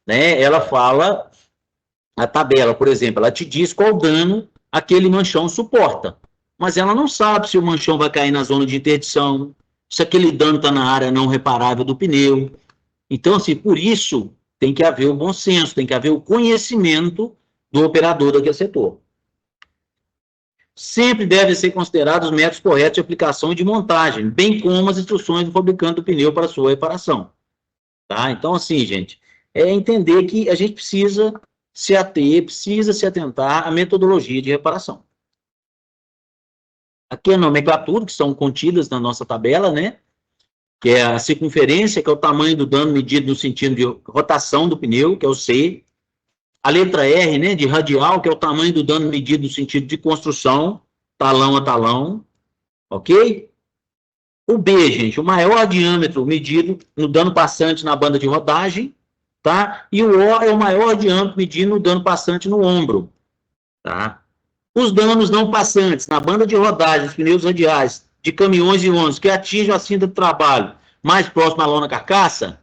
né, ela fala, a tabela, por exemplo, ela te diz qual dano aquele manchão suporta, mas ela não sabe se o manchão vai cair na zona de interdição, se aquele dano está na área não reparável do pneu. Então, assim, por isso tem que haver o bom senso, tem que haver o conhecimento do operador daquele setor. Sempre devem ser considerados os métodos corretos de aplicação e de montagem, bem como as instruções do fabricante do pneu para sua reparação. Tá? Então, assim, gente, é entender que a gente precisa se ater, precisa se atentar à metodologia de reparação. Aqui é a nomenclatura, que são contidas na nossa tabela, né? Que é a circunferência, que é o tamanho do dano medido no sentido de rotação do pneu, que é o C. A letra R, né, de radial, que é o tamanho do dano medido no sentido de construção, talão a talão, ok? O B, gente, o maior diâmetro medido no dano passante na banda de rodagem, tá? E o O é o maior diâmetro medido no dano passante no ombro, tá? Os danos não passantes na banda de rodagem, dos pneus radiais, de caminhões e ônibus que atingem a cinta do trabalho mais próxima à lona carcaça,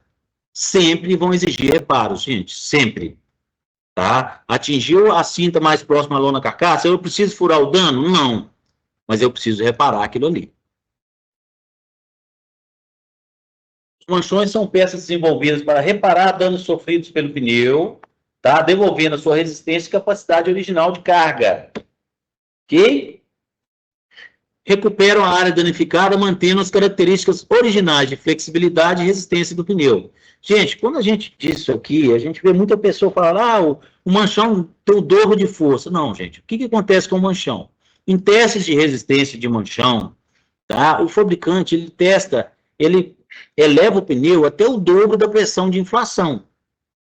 sempre vão exigir reparos, gente, sempre. Tá? Atingiu a cinta mais próxima à lona carcaça, eu preciso furar o dano? Não, mas eu preciso reparar aquilo ali. Os manchões são peças desenvolvidas para reparar danos sofridos pelo pneu, tá? Devolvendo a sua resistência e capacidade original de carga. Ok? Recuperam a área danificada, mantendo as características originais de flexibilidade e resistência do pneu. Gente, quando a gente diz isso aqui, a gente vê muita pessoa falar, o manchão tem o dobro de força. Não, gente, o que acontece com o manchão? Em testes de resistência de manchão, tá? O fabricante, ele testa, ele eleva o pneu até o dobro da pressão de inflação.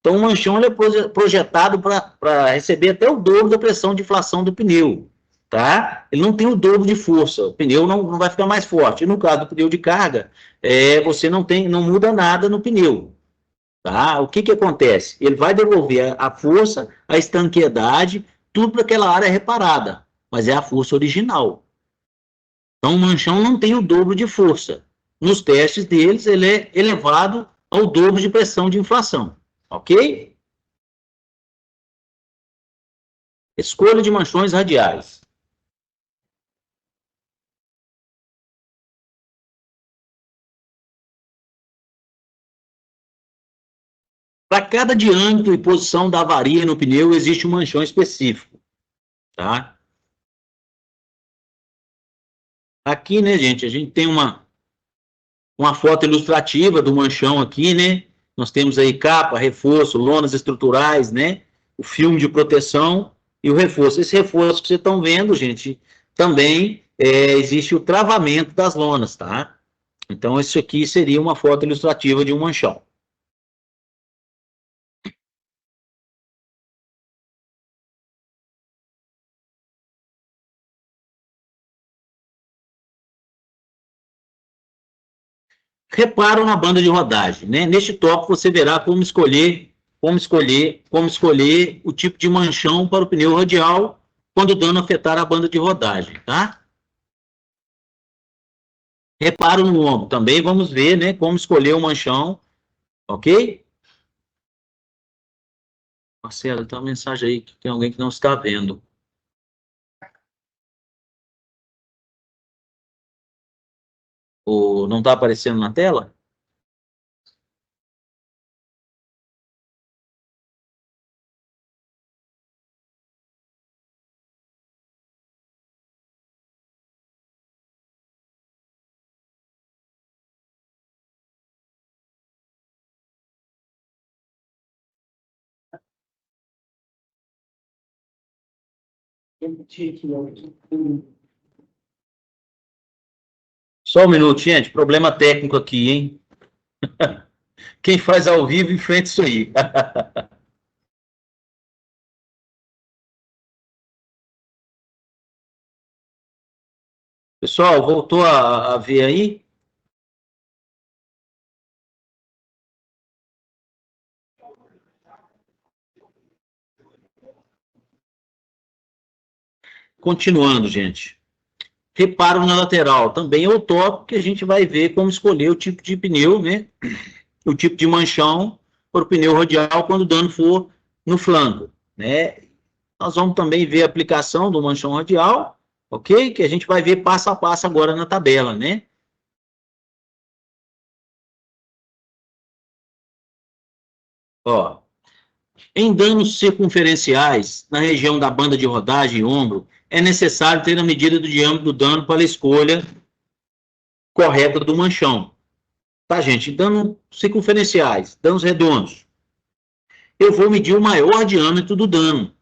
Então, o manchão ele é projetado para receber até o dobro da pressão de inflação do pneu. Tá? Ele não tem o dobro de força, o pneu não vai ficar mais forte. E no caso do pneu de carga, você não muda nada no pneu. Tá? O que acontece? Ele vai devolver a força, a estanqueidade, tudo para aquela área reparada, mas é a força original. Então, o manchão não tem o dobro de força. Nos testes deles, ele é elevado ao dobro de pressão de inflação. Ok? Escolha de manchões radiais. Para cada diâmetro e posição da avaria no pneu, existe um manchão específico, tá? Aqui, né, gente, a gente tem uma foto ilustrativa do manchão aqui, né? Nós temos aí capa, reforço, lonas estruturais, né? O filme de proteção e o reforço. Esse reforço que vocês estão vendo, gente, também existe o travamento das lonas, tá? Então, isso aqui seria uma foto ilustrativa de um manchão. Reparo na banda de rodagem, né? Neste tópico você verá como escolher o tipo de manchão para o pneu radial quando o dano afetar a banda de rodagem, tá? Reparo no ombro, também vamos ver, né, como escolher o manchão, ok? Marcelo, tem uma mensagem aí que tem alguém que não está vendo. Não está aparecendo na tela? Só um minuto, gente. Problema técnico aqui, hein? Quem faz ao vivo enfrenta isso aí. Pessoal, voltou a ver aí? Continuando, gente. Reparo na lateral. Também é o tópico que a gente vai ver como escolher o tipo de pneu, né? O tipo de manchão para o pneu radial quando o dano for no flanco, né? Nós vamos também ver a aplicação do manchão radial, ok? Que a gente vai ver passo a passo agora na tabela, né? Ó, em danos circunferenciais, na região da banda de rodagem e ombro, é necessário ter a medida do diâmetro do dano para a escolha correta do manchão. Tá, gente? Danos circunferenciais, danos redondos. Eu vou medir o maior diâmetro do dano,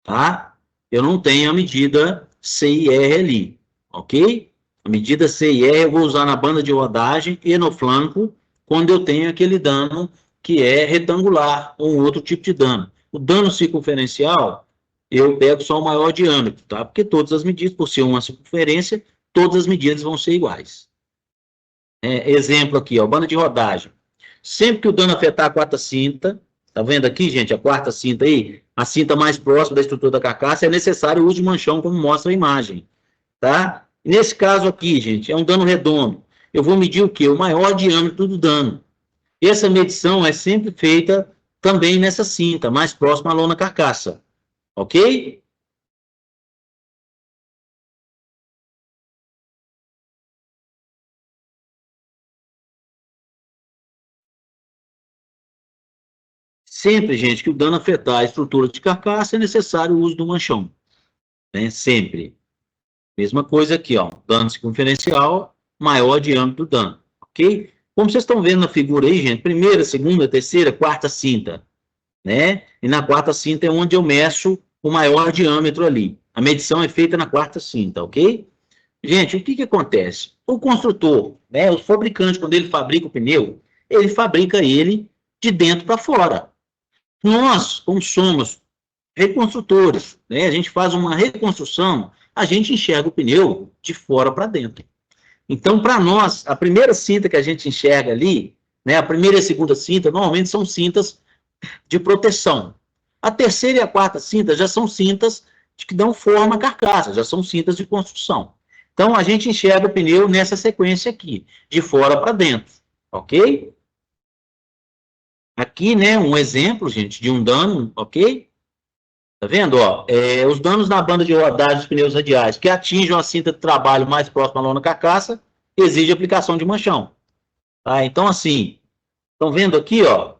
tá? Eu não tenho a medida CIR ali, ok? A medida CIR eu vou usar na banda de rodagem e no flanco, quando eu tenho aquele dano que é retangular, ou um outro tipo de dano. O dano circunferencial, eu pego só o maior diâmetro, tá? Porque todas as medidas, por ser uma circunferência, todas as medidas vão ser iguais. Exemplo aqui, ó, banda de rodagem. Sempre que o dano afetar a quarta cinta, tá vendo aqui, gente, a quarta cinta aí? A cinta mais próxima da estrutura da carcaça, é necessário o uso de manchão, como mostra a imagem, tá? Nesse caso aqui, gente, é um dano redondo. Eu vou medir o quê? O maior diâmetro do dano. Essa medição é sempre feita também nessa cinta, mais próxima à lona carcaça, ok? Sempre, gente, que o dano afetar a estrutura de carcaça, é necessário o uso do manchão, né? Sempre. Mesma coisa aqui, ó, dano circunferencial, maior diâmetro do dano, ok? Como vocês estão vendo na figura aí, gente, primeira, segunda, terceira, quarta cinta, né? E na quarta cinta é onde eu meço o maior diâmetro ali. A medição é feita na quarta cinta, ok? Gente, o que que acontece? O construtor, né, o fabricante, quando ele fabrica o pneu, ele fabrica ele de dentro para fora. Nós, como somos reconstrutores, né? A gente faz uma reconstrução, a gente enxerga o pneu de fora para dentro. Então, para nós, a primeira cinta que a gente enxerga ali, né, a primeira e a segunda cinta, normalmente são cintas de proteção. A terceira e a quarta cinta já são cintas que dão forma à carcaça, já são cintas de construção. Então, a gente enxerga o pneu nessa sequência aqui, de fora para dentro, ok? Aqui, né, um exemplo, gente, de um dano, ok? Tá vendo? Ó, os danos na banda de rodagem dos pneus radiais que atinjam a cinta de trabalho mais próxima à lona carcaça exige aplicação de manchão. Tá? Então, assim, estão vendo aqui, ó,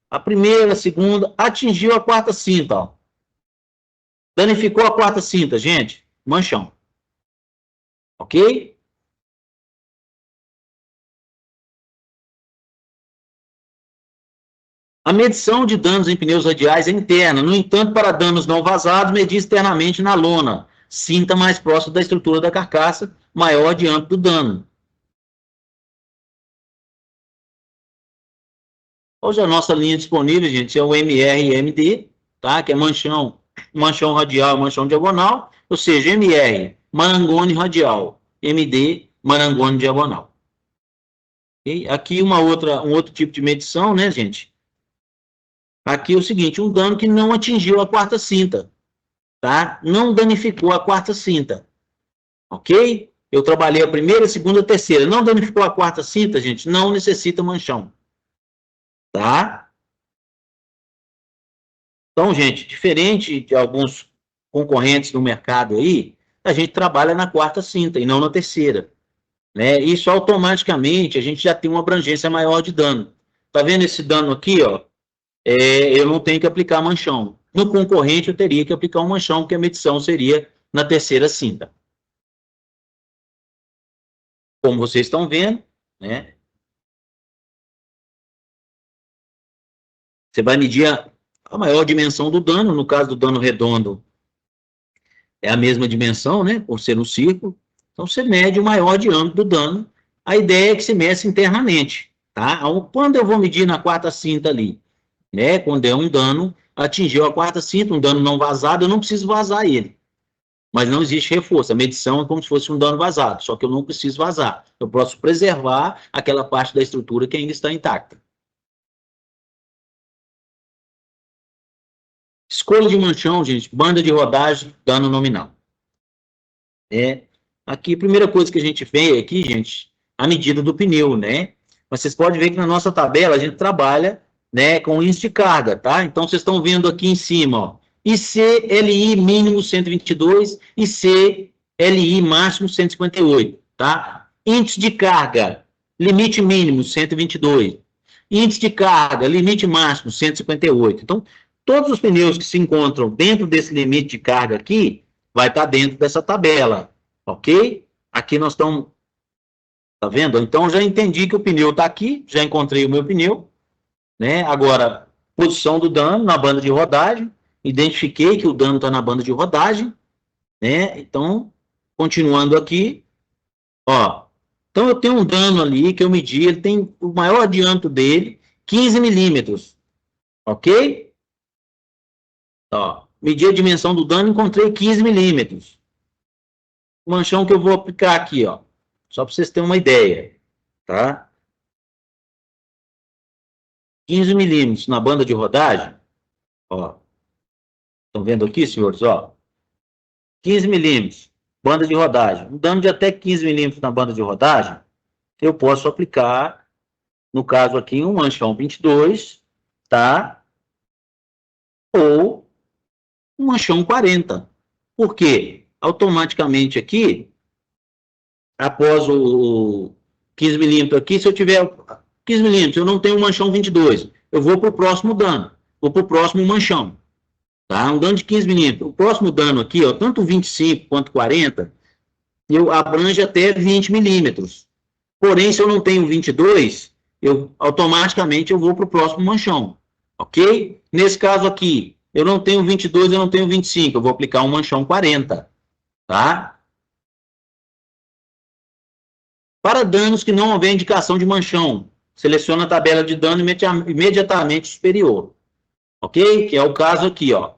a primeira, a segunda, atingiu a quarta cinta, ó. Danificou a quarta cinta, gente, manchão. Ok? A medição de danos em pneus radiais é interna. No entanto, para danos não vazados, medir externamente na lona. Cinta mais próxima da estrutura da carcaça, maior diâmetro do dano. Hoje a nossa linha disponível, gente, é o MR e MD, tá? Que é manchão radial e manchão diagonal. Ou seja, MR, marangone radial. MD, marangone diagonal. E aqui um outro tipo de medição, né, gente? Aqui é o seguinte, um dano que não atingiu a quarta cinta, tá? Não danificou a quarta cinta, ok? Eu trabalhei a primeira, a segunda, a terceira. Não danificou a quarta cinta, gente, não necessita manchão, tá? Então, gente, diferente de alguns concorrentes no mercado aí, a gente trabalha na quarta cinta e não na terceira, né? Isso automaticamente a gente já tem uma abrangência maior de dano. Tá vendo esse dano aqui, ó? Eu não tenho que aplicar manchão. No concorrente, eu teria que aplicar um manchão, porque a medição seria na terceira cinta. Como vocês estão vendo, né? Você vai medir a maior dimensão do dano, no caso do dano redondo, é a mesma dimensão, né? Por ser um círculo. Então, você mede o maior diâmetro do dano. A ideia é que se meça internamente. tá? Quando eu vou medir na quarta cinta ali, né? Quando é um dano, atingiu a quarta cinta, um dano não vazado, eu não preciso vazar ele. Mas não existe reforço. A medição é como se fosse um dano vazado, só que eu não preciso vazar. Eu posso preservar aquela parte da estrutura que ainda está intacta. Escolha de manchão, gente, banda de rodagem, dano nominal. Aqui, a primeira coisa que a gente vê aqui, gente, a medida do pneu, né? Mas vocês podem ver que na nossa tabela a gente trabalha, né, com índice de carga, tá? Então, vocês estão vendo aqui em cima, ó, IC-LI mínimo 122, IC-LI máximo 158, tá? Índice de carga, limite mínimo 122. Índice de carga, limite máximo 158. Então, todos os pneus que se encontram dentro desse limite de carga aqui, vai estar dentro dessa tabela, ok? Aqui nós estamos, tá vendo? Então, já entendi que o pneu está aqui, já encontrei o meu pneu, né? Agora, posição do dano na banda de rodagem, identifiquei que o dano está na banda de rodagem, né? Então, continuando aqui, ó. Então, eu tenho um dano ali que eu medi, ele tem o maior diâmetro dele, 15 milímetros, ok? Ó, medi a dimensão do dano, encontrei 15 milímetros. O manchão que eu vou aplicar aqui, ó, só para vocês terem uma ideia, tá? 15 milímetros na banda de rodagem, ó. Estão vendo aqui, senhores, ó? 15 milímetros, banda de rodagem. Um dano de até 15 milímetros na banda de rodagem, eu posso aplicar, no caso aqui, um manchão 22, tá? Ou um manchão 40. Por quê? Automaticamente aqui, após o 15 milímetros aqui, se eu tiver 15 milímetros, eu não tenho um manchão 22, eu vou para o próximo dano, vou para o próximo manchão, tá? Um dano de 15 milímetros. O próximo dano aqui, ó, tanto 25 quanto 40, eu abrange até 20 milímetros. Porém, se eu não tenho 22, automaticamente eu vou para o próximo manchão, ok? Nesse caso aqui, eu não tenho 22, eu não tenho 25, eu vou aplicar um manchão 40, tá? Para danos que não houver indicação de manchão, seleciona a tabela de dano imediatamente superior, ok? Que é o caso aqui, ó.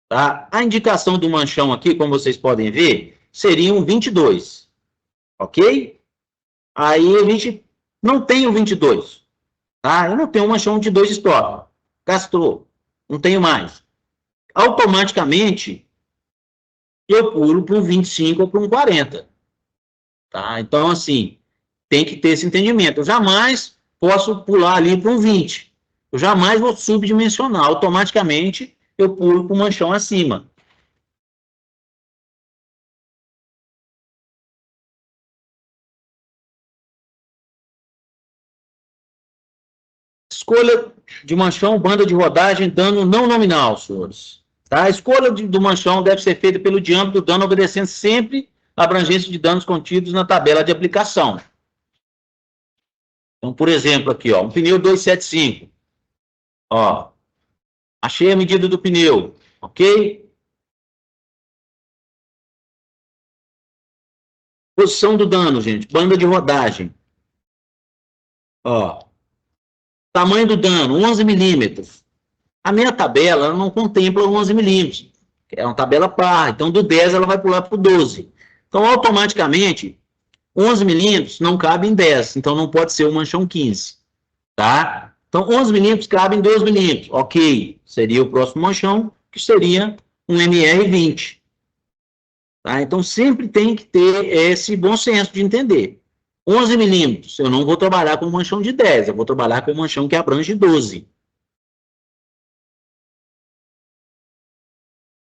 Tá? A indicação do manchão aqui, como vocês podem ver, seria um 22, ok? Aí a gente não tem o 22, tá? Eu não tenho um manchão 22 stop, gastou, não tenho mais. Automaticamente, eu pulo para um 25 ou para um 40, tá? Então, assim, tem que ter esse entendimento. Eu jamais posso pular ali para um 20. Eu jamais vou subdimensionar. Automaticamente, eu pulo para o manchão acima. Escolha de manchão, banda de rodagem, dano não nominal, senhores. Tá? A escolha do manchão deve ser feita pelo diâmetro do dano, obedecendo sempre a abrangência de danos contidos na tabela de aplicação. Então, por exemplo, aqui, ó, um pneu 275. Ó, achei a medida do pneu, ok? Posição do dano, gente, banda de rodagem. Ó, tamanho do dano, 11 milímetros. A minha tabela ela não contempla 11 milímetros. É uma tabela par, então do 10 ela vai pular para o 12. Então, automaticamente, 11 milímetros não cabe em 10, então não pode ser o manchão 15, tá? Então, 11 milímetros cabe em 12 milímetros, ok, seria o próximo manchão, que seria um MR20, tá? Então, sempre tem que ter esse bom senso de entender. 11 milímetros, eu não vou trabalhar com um manchão de 10, eu vou trabalhar com um manchão que abrange 12.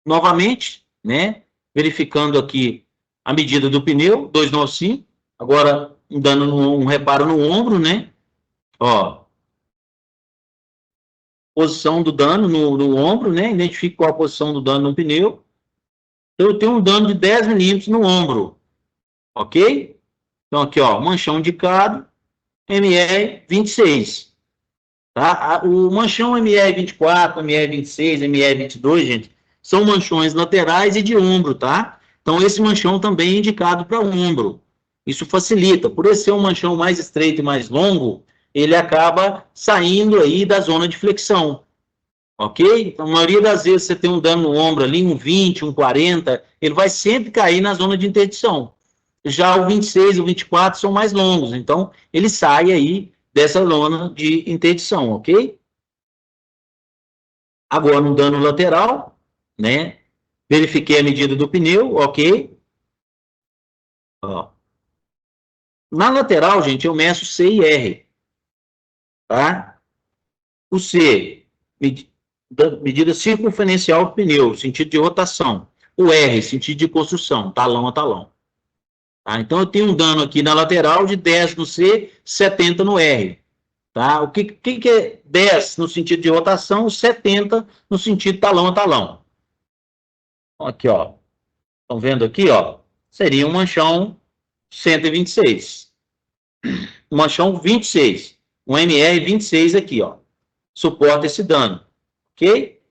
Novamente, né, verificando aqui a medida do pneu, 295, agora dando um reparo no ombro, né, ó, posição do dano no ombro, né, identifico qual a posição do dano no pneu, eu tenho um dano de 10 milímetros no ombro, ok? Então aqui, ó, manchão indicado, MR26, tá? O manchão MR24, MR26, MR22, gente, são manchões laterais e de ombro, tá? Então, esse manchão também é indicado para ombro. Isso facilita. Por esse ser um manchão mais estreito e mais longo, ele acaba saindo aí da zona de flexão, ok? Então, a maioria das vezes você tem um dano no ombro ali, um 20, um 40, ele vai sempre cair na zona de interdição. Já o 26 e o 24 são mais longos, então ele sai aí dessa zona de interdição, ok? Agora, um dano lateral, né? Verifiquei a medida do pneu, ok? Ó. Na lateral, gente, eu meço C e R, tá? O C, medida circunferencial do pneu, sentido de rotação. O R, sentido de construção, talão a talão. Tá? Então, eu tenho um dano aqui na lateral de 10 no C, 70 no R. Tá? O que é 10 no sentido de rotação, 70 no sentido talão a talão? Aqui, ó. Estão vendo aqui, ó? Seria um manchão 126. Um manchão 26. Um MR 26 aqui, ó. Suporta esse dano. Ok?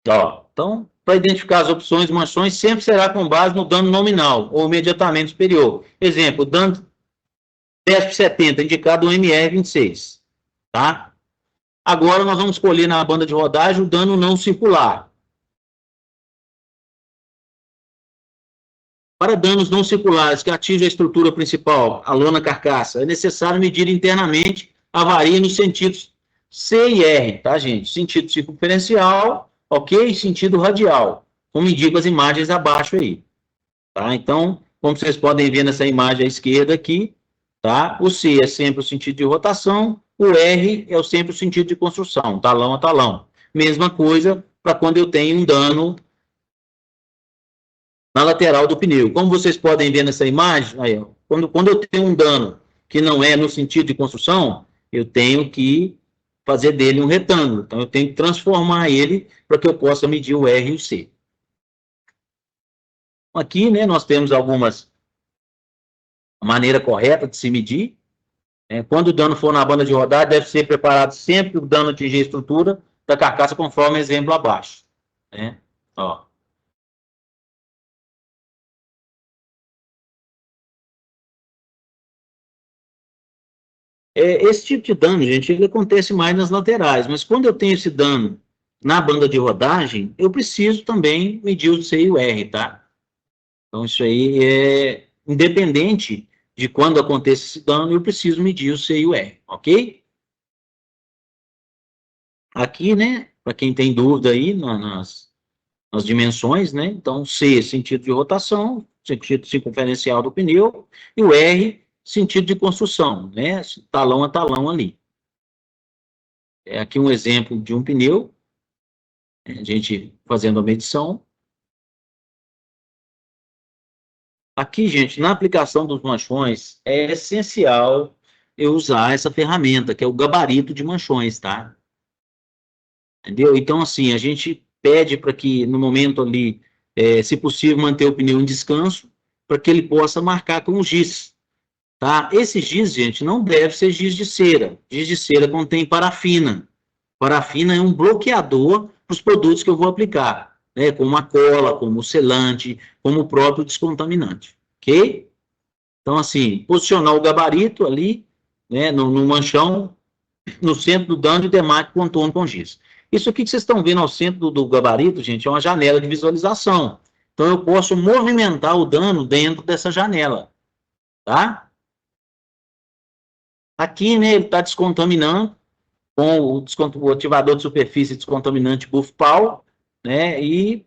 Ó, então, para identificar as opções de manchões, sempre será com base no dano nominal ou imediatamente superior. Exemplo, dano 10 por 70, indicado o MR 26. Tá? Agora nós vamos escolher na banda de rodagem o dano não circular. Para danos não circulares que atingem a estrutura principal, a lona carcaça, é necessário medir internamente a avaria nos sentidos C e R, tá, gente? Sentido circunferencial, ok? Sentido radial, como indicam as imagens abaixo aí, tá? Então, como vocês podem ver nessa imagem à esquerda aqui, tá? O C é sempre o sentido de rotação, o R é sempre o sentido de construção, talão a talão. Mesma coisa para quando eu tenho um dano na lateral do pneu. Como vocês podem ver nessa imagem, aí, quando eu tenho um dano que não é no sentido de construção, eu tenho que fazer dele um retângulo. Então, eu tenho que transformar ele para que eu possa medir o R e o C. Aqui, né, nós temos algumas maneira correta de se medir. Quando o dano for na banda de rodagem, deve ser preparado sempre o dano atingir a estrutura da carcaça, conforme o exemplo abaixo. Né? Ó. Esse tipo de dano, gente, ele acontece mais nas laterais, mas quando eu tenho esse dano na banda de rodagem, eu preciso também medir o C e o R, tá? Então, isso aí é independente de quando aconteça esse dano, eu preciso medir o C e o R, ok? Aqui, né, para quem tem dúvida aí nas dimensões, né? Então, C, sentido de rotação, sentido circunferencial do pneu, e o R, sentido de construção, né? Talão a talão ali. Aqui um exemplo de um pneu, a gente fazendo a medição. Aqui, gente, na aplicação dos manchões, é essencial eu usar essa ferramenta, que é o gabarito de manchões, tá? Entendeu? Então, assim, a gente pede para que, no momento ali, se possível, manter o pneu em descanso, para que ele possa marcar com o giz, tá? Esse giz, gente, não deve ser giz de cera. Giz de cera contém parafina. Parafina é um bloqueador para os produtos que eu vou aplicar, né? Como a cola, como o selante, como o próprio descontaminante, ok? Então, assim, posicionar o gabarito ali, né, no manchão, no centro do dano e demarque contorno com giz. Isso aqui que vocês estão vendo ao centro do gabarito, gente, é uma janela de visualização. Então, eu posso movimentar o dano dentro dessa janela, tá? Aqui, né, ele está descontaminando com o ativador de superfície descontaminante Buff-Pal, né, e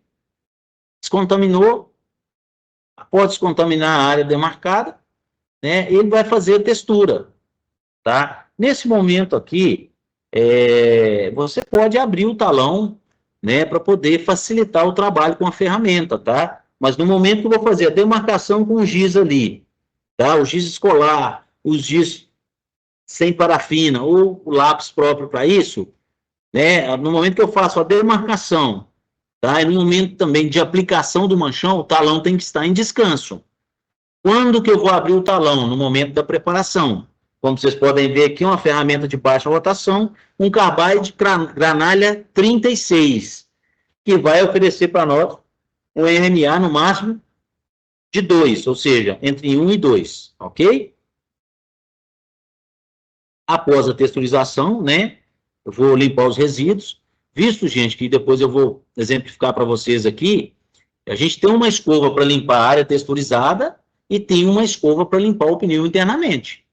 descontaminou, após descontaminar a área demarcada, né, ele vai fazer a textura, tá? Nesse momento aqui, você pode abrir o talão, né, para poder facilitar o trabalho com a ferramenta, tá? Mas no momento que eu vou fazer a demarcação com o giz ali, tá? O giz escolar, o giz sem parafina ou o lápis próprio para isso, né? No momento que eu faço a demarcação, tá? E no momento também de aplicação do manchão, o talão tem que estar em descanso. Quando que eu vou abrir o talão? No momento da preparação. Como vocês podem ver aqui, uma ferramenta de baixa rotação, um carbide granalha 36, que vai oferecer para nós um RMA no máximo de 2, ou seja, entre 1 e 2, ok? Após a texturização, né, eu vou limpar os resíduos, visto, gente, que depois eu vou exemplificar para vocês aqui, a gente tem uma escova para limpar a área texturizada e tem uma escova para limpar o pneu internamente.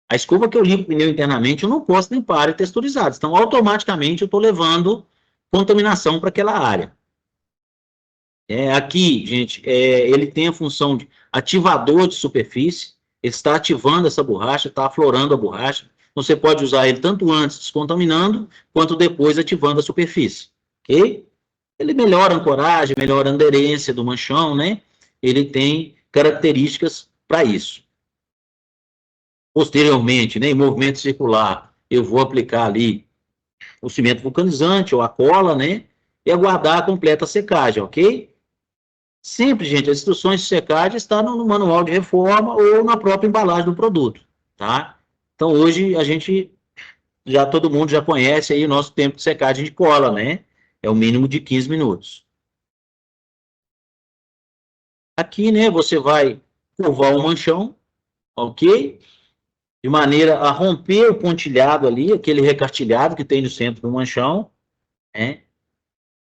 A escova que eu limpo o pneu internamente, eu não posso limpar a área texturizada, então automaticamente eu estou levando contaminação para aquela área. Aqui, gente, ele tem a função de ativador de superfície, ele está ativando essa borracha, está aflorando a borracha, então você pode usar ele tanto antes descontaminando, quanto depois ativando a superfície, ok? Ele melhora a ancoragem, melhora a aderência do manchão, né? Ele tem características para isso. Posteriormente, né, em movimento circular, eu vou aplicar ali o cimento vulcanizante ou a cola, né? E aguardar a completa secagem, ok? Sempre, gente, as instruções de secagem estão no manual de reforma ou na própria embalagem do produto, tá? Então, hoje, todo mundo já conhece aí o nosso tempo de secagem de cola, né? É o mínimo de 15 minutos. Aqui, né, você vai curvar o manchão, ok? De maneira a romper o pontilhado ali, aquele recartilhado que tem no centro do manchão, né?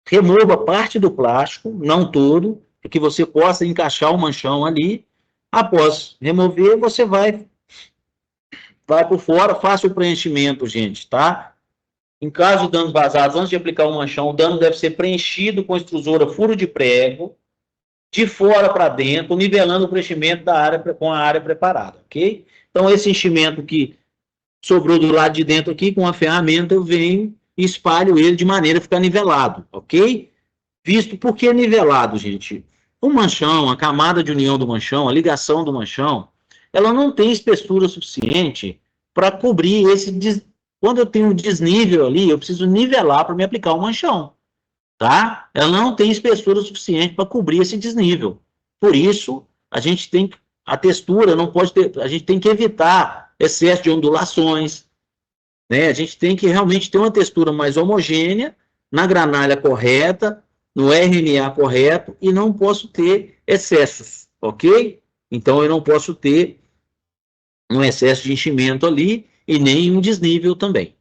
Remova parte do plástico, não todo, para que você possa encaixar o manchão ali. Após remover, você vai por fora, faça o preenchimento, gente, tá? Em caso de danos vazados, antes de aplicar o manchão, o dano deve ser preenchido com extrusora furo de prego, de fora para dentro, nivelando o preenchimento da área com a área preparada, ok? Então, esse enchimento que sobrou do lado de dentro aqui, com a ferramenta, eu venho e espalho ele de maneira a ficar nivelado, ok? Visto por que nivelado, gente? O manchão, a camada de união do manchão, a ligação do manchão, ela não tem espessura suficiente para cobrir quando eu tenho um desnível ali, eu preciso nivelar para me aplicar o manchão, tá? Ela não tem espessura suficiente para cobrir esse desnível. Por isso, a textura não pode ter, a gente tem que evitar excesso de ondulações, né? A gente tem que realmente ter uma textura mais homogênea, na granalha correta, no RNA correto, e não posso ter excessos, ok? Então, eu não posso ter um excesso de enchimento ali e nem um desnível também.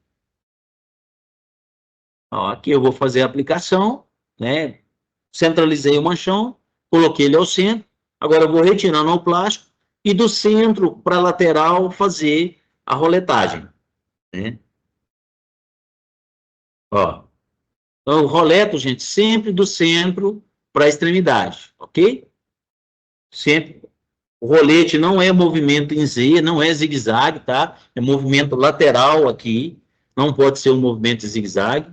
Ó, aqui eu vou fazer a aplicação, né? Centralizei o manchão, coloquei ele ao centro, agora eu vou retirando o plástico e do centro para a lateral fazer a roletagem, né? Ó, então, o roleto, gente, sempre do centro para a extremidade, ok? Sempre. O rolete não é movimento em Z, não é zigue-zague, tá? É movimento lateral aqui, não pode ser um movimento zigue-zague.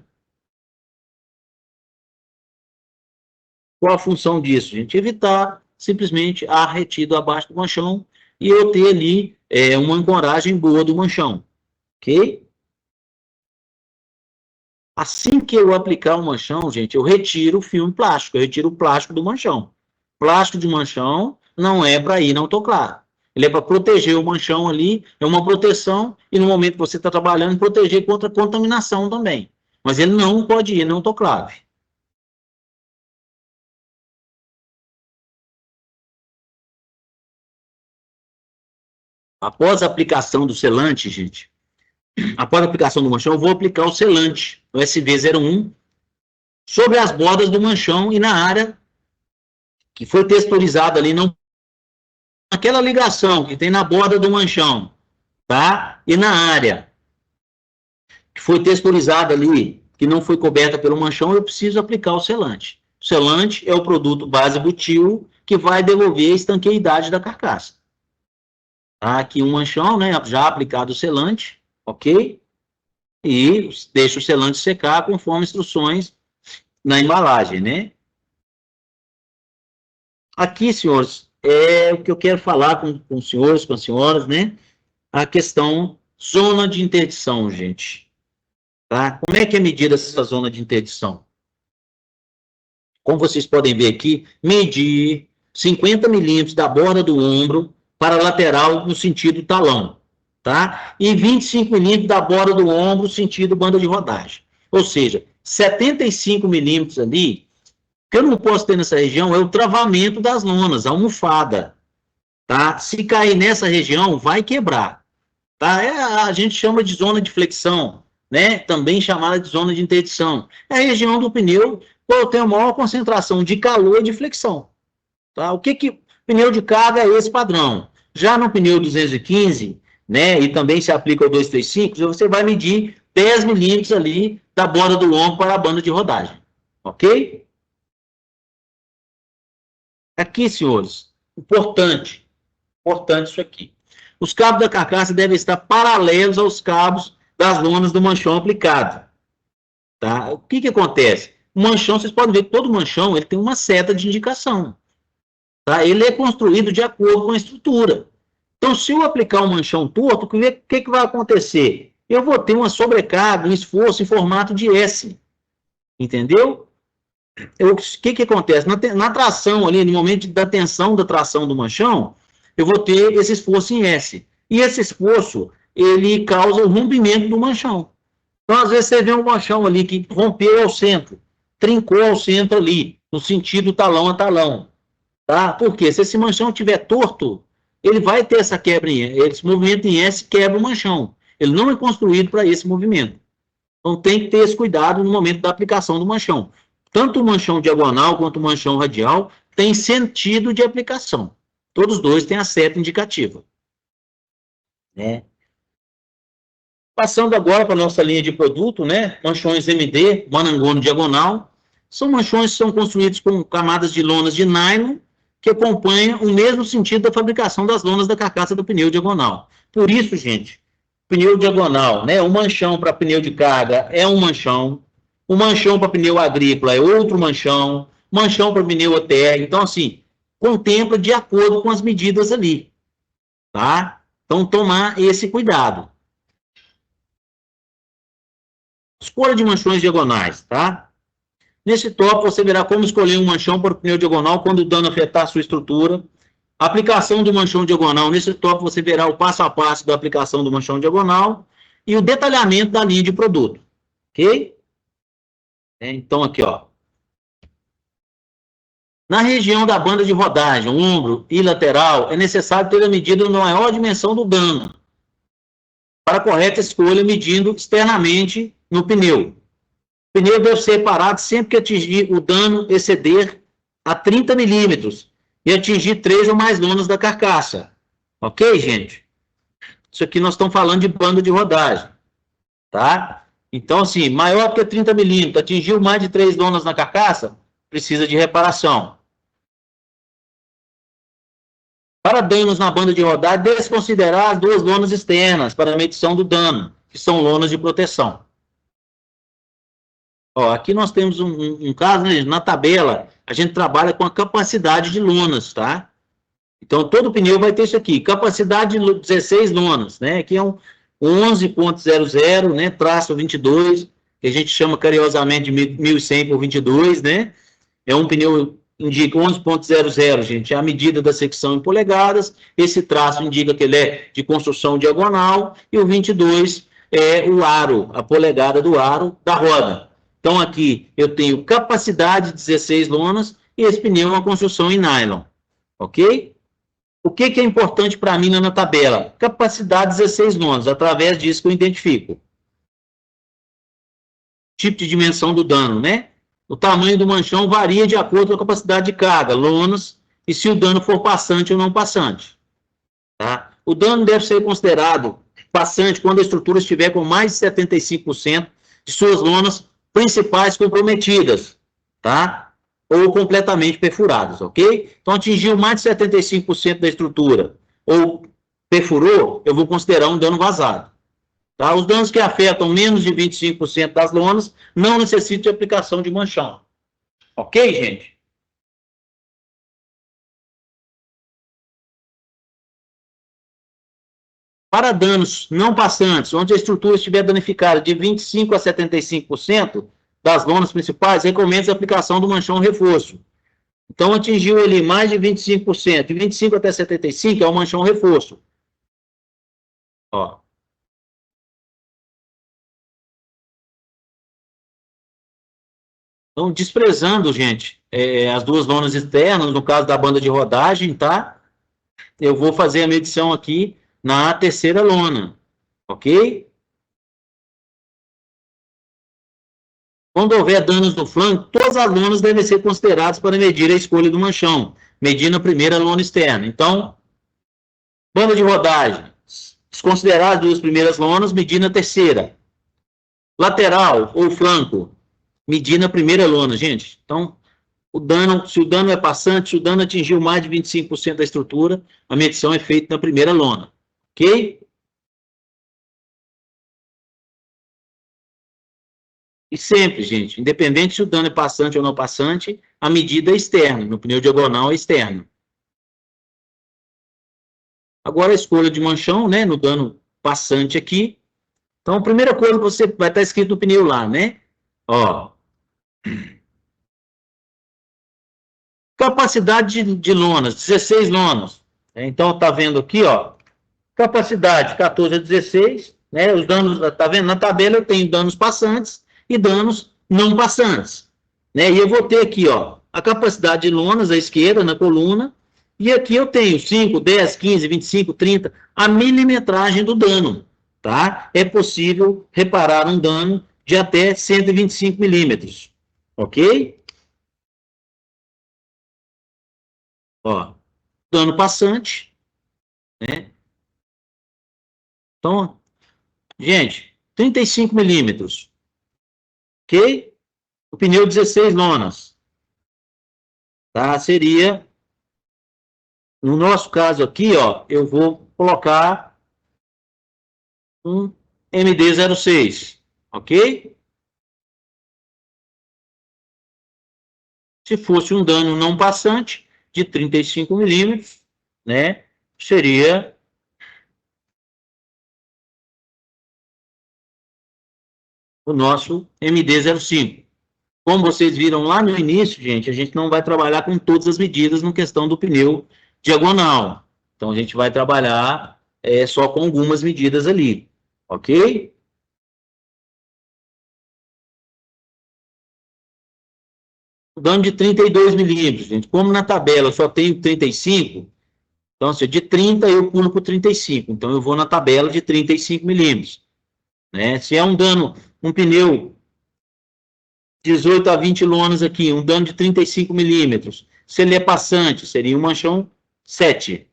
Qual a função disso, gente? Evitar simplesmente ar retido abaixo do manchão e eu ter ali uma ancoragem boa do manchão, ok? Assim que eu aplicar o manchão, gente, eu retiro o filme plástico, eu retiro o plástico do manchão. Plástico de manchão não é para ir na autoclave. Ele é para proteger o manchão ali, é uma proteção, e no momento que você está trabalhando, proteger contra contaminação também. Mas ele não pode ir na autoclave. Após a aplicação do selante, gente, após a aplicação do manchão, eu vou aplicar o selante, o SV01, sobre as bordas do manchão e na área que foi texturizada ali, não aquela ligação que tem na borda do manchão, tá? E na área que foi texturizada ali, que não foi coberta pelo manchão, eu preciso aplicar o selante. O selante é o produto base butil que vai devolver a estanqueidade da carcaça. Tá? Aqui um manchão, né? Já aplicado o selante, ok? E deixa o selante secar conforme instruções na embalagem, né? Aqui, senhores, é o que eu quero falar com os senhores, com as senhoras, né? A questão zona de interdição, gente. Tá? Como é que é medida essa zona de interdição? Como vocês podem ver aqui, medir 50 milímetros da borda do ombro para a lateral no sentido talão, tá? E 25 milímetros da borda do ombro sentido banda de rodagem. Ou seja, 75 milímetros ali, o que eu não posso ter nessa região é o travamento das lonas, a almofada, tá? Se cair nessa região, vai quebrar. tá? A gente chama de zona de flexão, né? Também chamada de zona de interdição. É a região do pneu qual tem a maior concentração de calor e de flexão, tá? O que pneu de carga é esse padrão? Já no pneu 215, né? E também se aplica ao 235, você vai medir 10 milímetros ali da borda do lombo para a banda de rodagem, ok? Aqui, senhores, importante isso aqui. Os cabos da carcaça devem estar paralelos aos cabos das lonas do manchão aplicado. Tá? O que acontece? O manchão, vocês podem ver que todo manchão ele tem uma seta de indicação. Tá? Ele é construído de acordo com a estrutura. Então, se eu aplicar um manchão torto, o que vai acontecer? Eu vou ter uma sobrecarga, um esforço em formato de S. Entendeu? O que acontece? Na tração ali, no momento da tensão da tração do manchão, eu vou ter esse esforço em S. E esse esforço, ele causa o rompimento do manchão. Então, às vezes, você vê um manchão ali que rompeu ao centro, trincou ao centro ali, no sentido talão a talão. Tá? Porque se esse manchão estiver torto, ele vai ter essa quebra em S. Esse movimento em S quebra o manchão. Ele não é construído para esse movimento. Então, tem que ter esse cuidado no momento da aplicação do manchão. Tanto o manchão diagonal quanto o manchão radial tem sentido de aplicação. Todos dois têm a seta indicativa. Né? Passando agora para a nossa linha de produto, né? Manchões MD, manangono diagonal. São manchões que são construídos com camadas de lonas de nylon que acompanham o mesmo sentido da fabricação das lonas da carcaça do pneu diagonal. Por isso, gente, pneu diagonal, né? O manchão para pneu de carga é um manchão. O manchão para pneu agrícola é outro manchão. Manchão para pneu OTR. Então, assim, contempla de acordo com as medidas ali. Tá? Então, tomar esse cuidado. Escolha de manchões diagonais, tá? Nesse tópico, você verá como escolher um manchão para o pneu diagonal quando o dano afetar a sua estrutura. A aplicação do manchão diagonal. Nesse tópico, você verá o passo a passo da aplicação do manchão diagonal e o detalhamento da linha de produto. Ok? Então, aqui, ó. Na região da banda de rodagem, ombro e lateral, é necessário ter a medida da maior dimensão do dano. Para a correta escolha, medindo externamente no pneu. O pneu deve ser parado sempre que atingir o dano exceder a 30 milímetros e atingir 3 ou mais lonas da carcaça. Ok, gente? Isso aqui nós estamos falando de banda de rodagem. Tá? Então, assim, maior que 30 milímetros, atingiu mais de 3 lonas na carcaça, precisa de reparação. Para danos na banda de rodagem, desconsiderar as 2 lonas externas para a medição do dano, que são lonas de proteção. Ó, aqui nós temos um caso, né, na tabela, a gente trabalha com a capacidade de lonas, tá? Então, todo pneu vai ter isso aqui, capacidade de 16 lonas, né? Aqui é um 11.00, né, traço 22, que a gente chama carinhosamente de 1100 por 22, né? É um pneu, indica 11.00, gente, é a medida da secção em polegadas, esse traço indica que ele é de construção diagonal, e o 22 é o aro, a polegada do aro da roda. Então, aqui eu tenho capacidade de 16 lonas, e esse pneu é uma construção em nylon, ok? O que é importante para mim na tabela? Capacidade 16 lonas, através disso que eu identifico. Tipo de dimensão do dano, né? O tamanho do manchão varia de acordo com a capacidade de carga, lonas, e se o dano for passante ou não passante. Tá? O dano deve ser considerado passante quando a estrutura estiver com mais de 75% de suas lonas principais comprometidas, tá? Ou completamente perfuradas, ok? Então, atingiu mais de 75% da estrutura, ou perfurou, eu vou considerar um dano vazado. Tá? Os danos que afetam menos de 25% das lonas não necessitam de aplicação de manchão. Ok, gente? Para danos não passantes, onde a estrutura estiver danificada de 25% a 75% das lonas principais, recomenda a aplicação do manchão reforço. Então, atingiu ele mais de 25%, de 25% até 75% é o manchão reforço. Ó. Então, desprezando, gente, as 2 lonas externas, no caso da banda de rodagem, tá? Eu vou fazer a medição aqui na terceira lona. Ok? Quando houver danos no flanco, todas as lonas devem ser consideradas para medir a escolha do manchão, medindo a primeira lona externa. Então, banda de rodagem, desconsiderar as duas primeiras lonas, medindo a terceira. Lateral ou flanco, medindo a primeira lona, gente. Então, se o dano é passante, se o dano atingiu mais de 25% da estrutura, a medição é feita na primeira lona. Ok? E sempre, gente, independente se o dano é passante ou não passante, a medida é externa, no pneu diagonal é externo. Agora a escolha de manchão, né, no dano passante aqui. Então, a primeira coisa que você vai estar escrito no pneu lá, né? Ó. Capacidade de lonas, 16 lonas. Então, tá vendo aqui, ó. Capacidade 14 a 16, né? Os danos, tá vendo? Na tabela eu tenho danos passantes e danos não passantes, né? E eu vou ter aqui, ó, a capacidade de lonas à esquerda na coluna, e aqui eu tenho 5, 10, 15, 25, 30, a milimetragem do dano, tá? É possível reparar um dano de até 125 milímetros, ok? Ó, dano passante, né? Então, gente, 35 milímetros, ok? O pneu 16 lonas, tá? Seria, no nosso caso aqui, ó, eu vou colocar um MD-06, ok? Se fosse um dano não passante de 35 milímetros, né, seria o nosso MD-05. Como vocês viram lá no início, gente, a gente não vai trabalhar com todas as medidas no questão do pneu diagonal. Então, a gente vai trabalhar só com algumas medidas ali, ok? Dano de 32 milímetros, gente. Como na tabela eu só tenho 35, então, se de 30 eu pulo para 35. Então, eu vou na tabela de 35 milímetros. Né? Se é um dano, um pneu 18 a 20 lonas aqui, um dano de 35 milímetros. Se ele é passante, seria um manchão 7.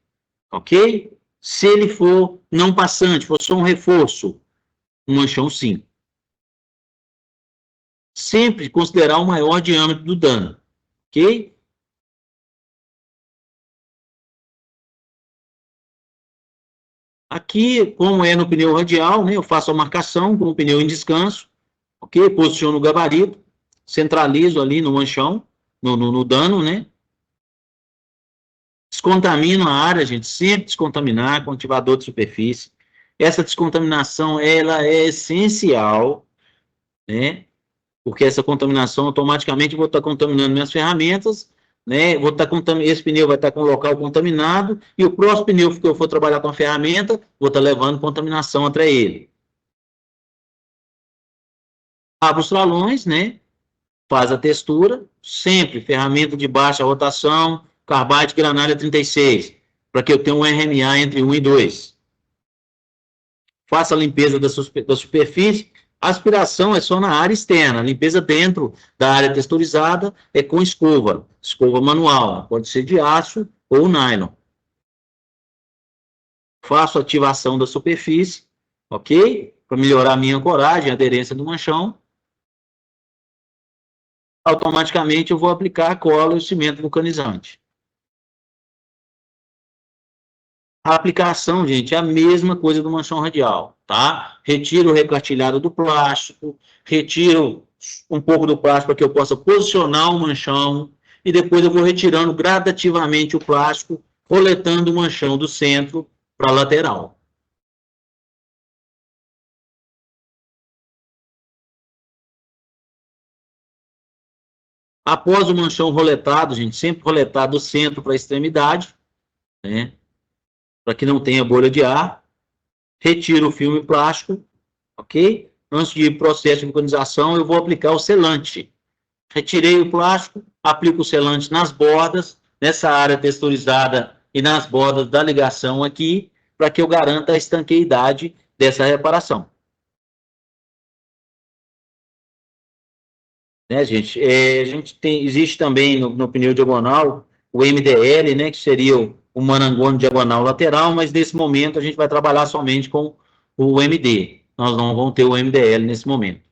Ok? Se ele for não passante, for só um reforço, um manchão 5. Sempre considerar o maior diâmetro do dano. Ok? Aqui, como é no pneu radial, né, eu faço a marcação com o pneu em descanso. Ok? Posiciono o gabarito, centralizo ali no manchão, no dano, né? Descontamino a área, gente, sempre descontaminar com ativador de superfície. Essa descontaminação, ela é essencial, né? Porque essa contaminação, automaticamente, eu vou estar contaminando minhas ferramentas, né? Vou estar esse pneu vai estar com o local contaminado, e o próximo pneu que eu for trabalhar com a ferramenta, vou estar levando contaminação até ele. Abro os tralões, né? Faz a textura, sempre ferramenta de baixa rotação, carbide granalha 36, para que eu tenha um RMA entre 1 e 2. Faça a limpeza da superfície. A aspiração é só na área externa. A limpeza dentro da área texturizada é com escova manual. Pode ser de aço ou nylon. Faço a ativação da superfície, ok? Para melhorar a minha ancoragem, a aderência do manchão. Automaticamente eu vou aplicar a cola e o cimento vulcanizante. A aplicação, gente, é a mesma coisa do manchão radial, tá? Retiro o recartilhado do plástico, retiro um pouco do plástico para que eu possa posicionar o manchão, e depois eu vou retirando gradativamente o plástico, roletando o manchão do centro para a lateral. Após o manchão roletado, gente, sempre roletar do centro para a extremidade, né? Para que não tenha bolha de ar. Retiro o filme plástico, ok? Antes de ir para o processo de vulcanização, eu vou aplicar o selante. Retirei o plástico, aplico o selante nas bordas, nessa área texturizada e nas bordas da ligação aqui, para que eu garanta a estanqueidade dessa reparação. Né, gente? A gente existe também no pneu diagonal o MDL, né, que seria o manangone diagonal lateral, mas nesse momento a gente vai trabalhar somente com o MD. Nós não vamos ter o MDL nesse momento.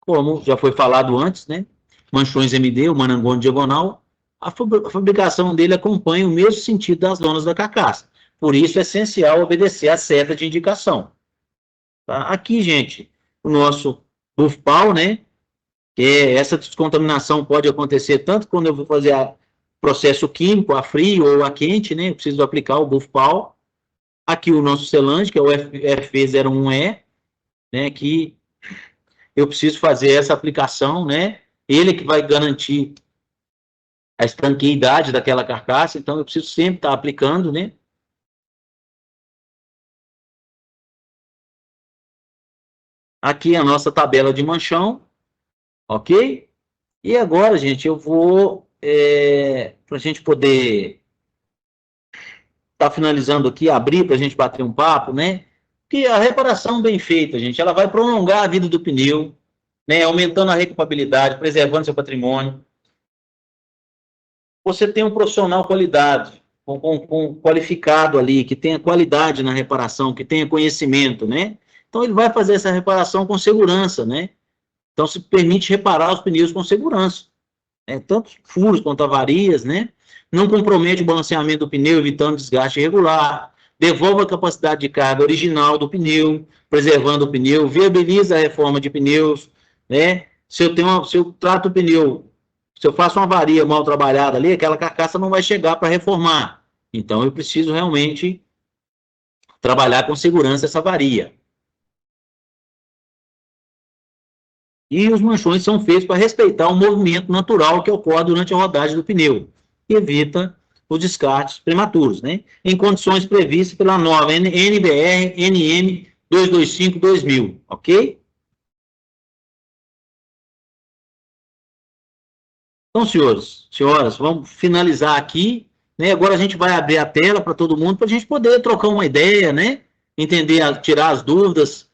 Como já foi falado antes, né? Manchões MD, o manangone diagonal, a fabricação dele acompanha o mesmo sentido das lonas da carcaça. Por isso é essencial obedecer a seta de indicação. Tá? Aqui, gente, o nosso BUFPAL, né? Que essa descontaminação pode acontecer tanto quando eu vou fazer processo químico, a frio ou a quente, né? Eu preciso aplicar o BUFPAL. Aqui o nosso selange, que é o FP01E, né? Que eu preciso fazer essa aplicação, né? Ele que vai garantir a estanqueidade daquela carcaça, então eu preciso sempre estar aplicando, né? Aqui a nossa tabela de manchão, ok? E agora, gente, eu vou, para a gente poder estar finalizando aqui, abrir para a gente bater um papo, né? Que a reparação bem feita, gente, ela vai prolongar a vida do pneu, né? Aumentando a recupabilidade, preservando seu patrimônio. Você tem um profissional qualificado ali, que tenha qualidade na reparação, que tenha conhecimento, né? Então ele vai fazer essa reparação com segurança, né? Então se permite reparar os pneus com segurança, né? Tanto furos quanto avarias, né? Não compromete o balanceamento do pneu, evitando desgaste irregular, devolve a capacidade de carga original do pneu, preservando o pneu, viabiliza a reforma de pneus, né? Se eu trato o pneu, se eu faço uma avaria mal trabalhada ali, aquela carcaça não vai chegar para reformar. Então eu preciso realmente trabalhar com segurança essa avaria. E os manchões são feitos para respeitar o movimento natural que ocorre durante a rodagem do pneu, que evita os descartes prematuros, né? Em condições previstas pela nova NBR NM 225/2000, ok? Então, senhoras, vamos finalizar aqui, né? Agora a gente vai abrir a tela para todo mundo, para a gente poder trocar uma ideia, né? Entender, tirar as dúvidas.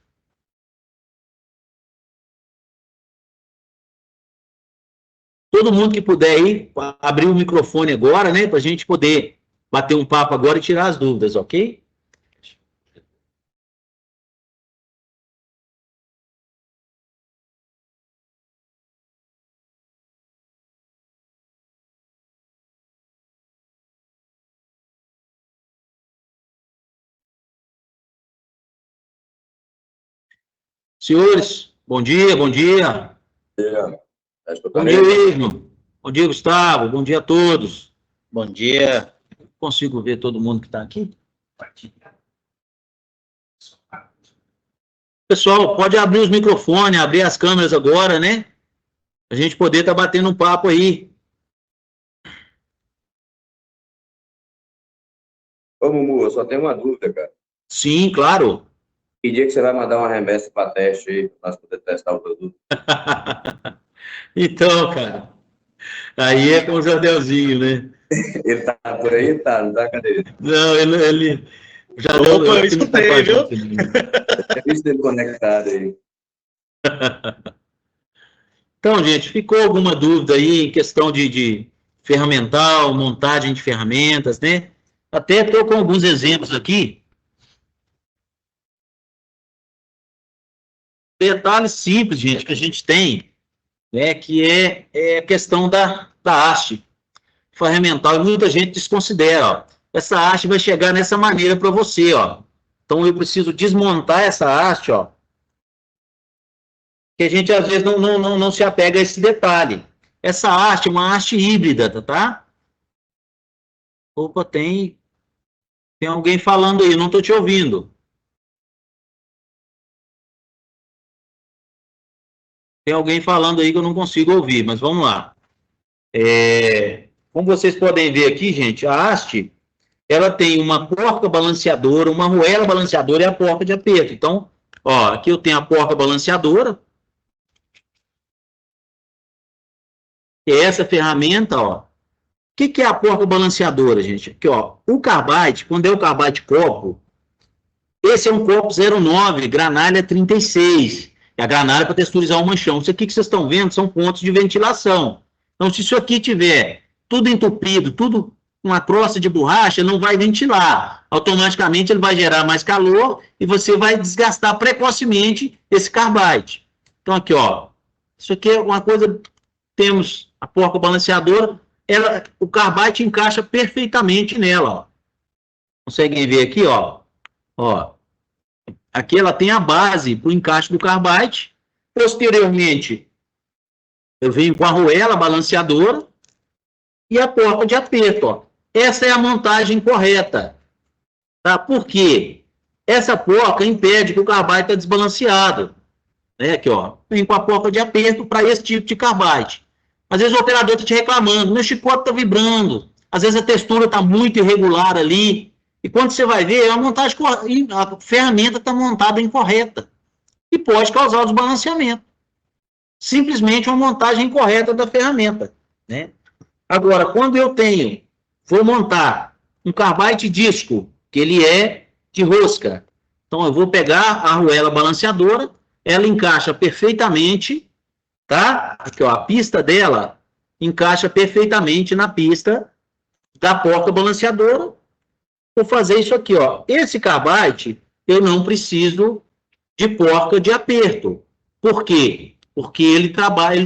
Todo mundo que puder aí, abrir o microfone agora, né? Para a gente poder bater um papo agora e tirar as dúvidas, ok? Senhores, bom dia, bom dia. Bom dia, Igor. Bom dia, Gustavo. Bom dia a todos. Bom dia. Consigo ver todo mundo que está aqui? Pessoal, pode abrir os microfones, abrir as câmeras agora, né? A gente poder estar batendo um papo aí. Ô, Mumu, eu só tenho uma dúvida, cara. Sim, claro. Que dia que você vai mandar uma remessa para teste aí, para nós poder testar o produto? Então, cara, aí é com o Jardelzinho, né? Ele tá por aí? Tá, não tá? Cadê ele? Não, ele já Opa, eu escutei, viu? Eu visto ele conectado aí. Então, gente, ficou alguma dúvida aí em questão de ferramental, montagem de ferramentas, né? Até estou com alguns exemplos aqui. Detalhes simples, gente, que a gente tem, né? Que é a questão da haste ferramental, e muita gente desconsidera, ó. Essa haste vai chegar nessa maneira para você, ó. Então eu preciso desmontar essa haste, ó. Que a gente às vezes não se apega a esse detalhe. Essa haste é uma haste híbrida, tá? Opa, tem alguém falando aí, eu não estou te ouvindo. Tem alguém falando aí que eu não consigo ouvir, mas vamos lá. Como vocês podem ver aqui, gente, a haste, ela tem uma porca balanceadora, uma arruela balanceadora e a porca de aperto. Então, ó, aqui eu tenho a porca balanceadora, que é essa ferramenta, ó. O que é a porca balanceadora, gente? Aqui, ó, o carbide, quando é o carbide copo, Esse é um copo 09, granalha 36. É a granalha para texturizar o manchão. Isso aqui que vocês estão vendo são pontos de ventilação. Então, se isso aqui tiver tudo entupido, tudo uma crosta de borracha, não vai ventilar. Automaticamente ele vai gerar mais calor e você vai desgastar precocemente esse carbide. Então, aqui, ó. Isso aqui é uma coisa... Temos a porca balanceadora, o carbide encaixa perfeitamente nela, ó. Conseguem ver aqui, ó. Ó. Aqui ela tem a base para o encaixe do carbide. Posteriormente, eu venho com a arruela balanceadora e a porca de aperto, ó. Essa é a montagem correta. Tá? Por quê? Essa porca impede que o carbide está desbalanceado. Né? Aqui, ó. Vem com a porca de aperto para esse tipo de carbide. Às vezes o operador está te reclamando, meu chicote está vibrando. Às vezes a textura está muito irregular ali. E quando você vai ver, a montagem, a ferramenta está montada incorreta. E pode causar desbalanceamento. Simplesmente uma montagem incorreta da ferramenta. Né? Agora, quando eu vou montar um carbide disco, que ele é de rosca. Então, eu vou pegar a arruela balanceadora, ela encaixa perfeitamente, tá? Aqui, ó, a pista dela encaixa perfeitamente na pista da porca balanceadora. Vou fazer isso aqui, ó. Esse carbide, eu não preciso de porca de aperto. Por quê? Porque ele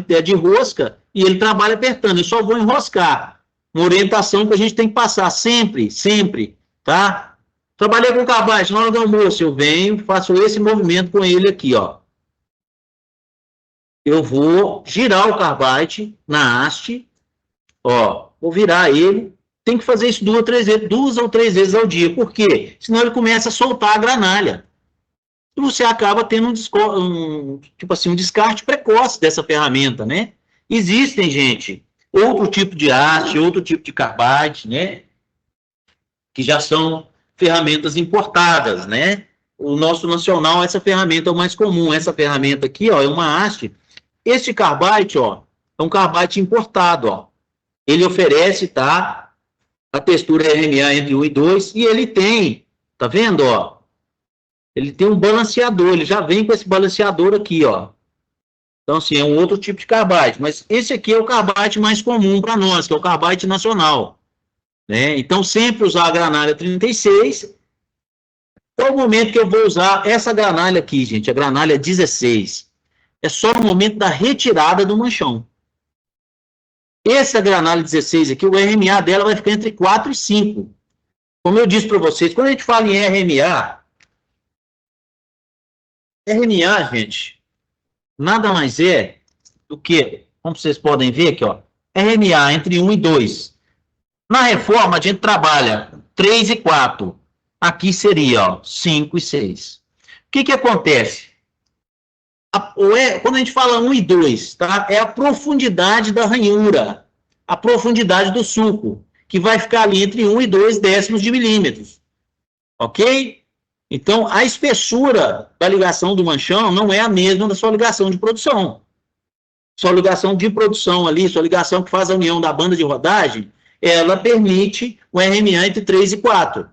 é de rosca e ele trabalha apertando. Eu só vou enroscar. Uma orientação que a gente tem que passar sempre, sempre, tá? Trabalhei com carbide na hora do almoço, eu venho, faço esse movimento com ele aqui, ó. Eu vou girar o carbide na haste, ó, vou virar ele. Tem que fazer isso 2 ou 3 vezes ao dia. Por quê? Senão ele começa a soltar a granalha. E você acaba tendo um descarte precoce dessa ferramenta, né? Existem, gente, outro tipo de haste, outro tipo de carbide, né? Que já são ferramentas importadas, né? O nosso nacional, essa ferramenta é o mais comum. Essa ferramenta aqui, ó, é uma haste. Este carbide, ó, é um carbide importado, ó. Ele oferece, tá? A textura RMA entre 1 e 2, e ele tem, tá vendo, ó? Ele tem um balanceador, ele já vem com esse balanceador aqui, ó. Então, assim, é um outro tipo de carbide, mas esse aqui é o carbide mais comum para nós, que é o carbide nacional, né? Então, sempre usar a granalha 36. Qual o momento que eu vou usar essa granalha aqui, gente? A granalha 16. É só no momento da retirada do manchão. Essa granalha 16 aqui, o RMA dela vai ficar entre 4 e 5. Como eu disse para vocês, quando a gente fala em RMA, gente, nada mais é do que, como vocês podem ver aqui, ó, RMA entre 1 e 2. Na reforma, a gente trabalha 3 e 4. Aqui seria, ó, 5 e 6. O que acontece? Quando a gente fala 1 e 2, tá? É a profundidade da ranhura, a profundidade do sulco, que vai ficar ali entre 1 e 2 décimos de milímetros. Ok? Então, a espessura da ligação do manchão não é a mesma da sua ligação de produção. Sua ligação de produção ali, sua ligação que faz a união da banda de rodagem, ela permite o RMA entre 3 e 4.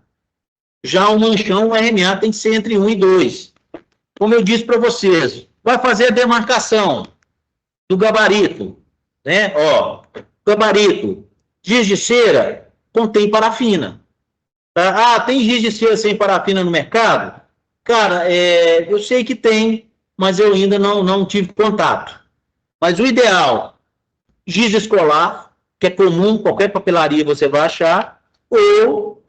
Já o manchão, o RMA tem que ser entre 1 e 2. Como eu disse para vocês, vai fazer a demarcação do gabarito, né? Ó, gabarito, giz de cera contém parafina. Tá? Ah, tem giz de cera sem parafina no mercado? Cara, eu sei que tem, mas eu ainda não tive contato. Mas o ideal, giz escolar, que é comum, qualquer papelaria você vai achar, ou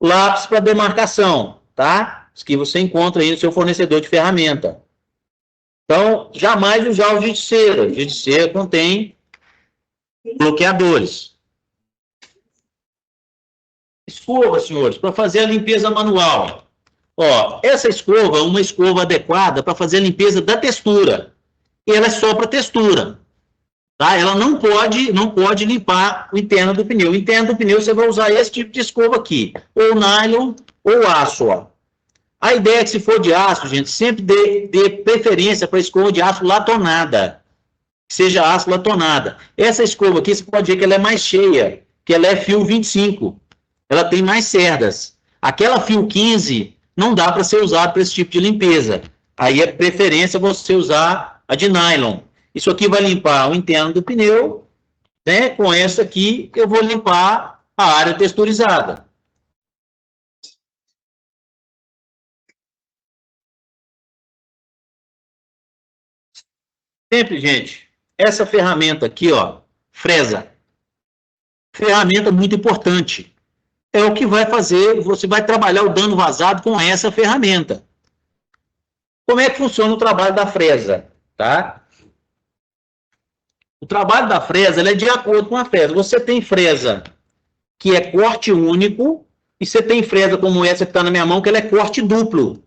lápis para demarcação, tá? Os que você encontra aí no seu fornecedor de ferramenta. Então, jamais usar o giz de cera. O giz de cera contém bloqueadores. Escova, senhores, para fazer a limpeza manual. Ó, essa escova é uma escova adequada para fazer a limpeza da textura. E ela é só para textura. Tá? Ela não pode limpar o interno do pneu. O interno do pneu você vai usar esse tipo de escova aqui. Ou nylon ou aço, ó. A ideia é que, se for de aço, gente, sempre dê preferência para escova de aço latonada. Que seja aço latonada. Essa escova aqui, você pode ver que ela é mais cheia, que ela é fio 25. Ela tem mais cerdas. Aquela fio 15 não dá para ser usado para esse tipo de limpeza. Aí é preferência você usar a de nylon. Isso aqui vai limpar o interno do pneu, né? Com essa aqui eu vou limpar a área texturizada. Sempre, gente, essa ferramenta aqui, ó, fresa. Ferramenta muito importante. É o que vai fazer, você vai trabalhar o dano vazado com essa ferramenta. Como é que funciona o trabalho da fresa, tá? O trabalho da fresa, ele é de acordo com a fresa. Você tem fresa que é corte único e você tem fresa como essa que está na minha mão, que ela é corte duplo.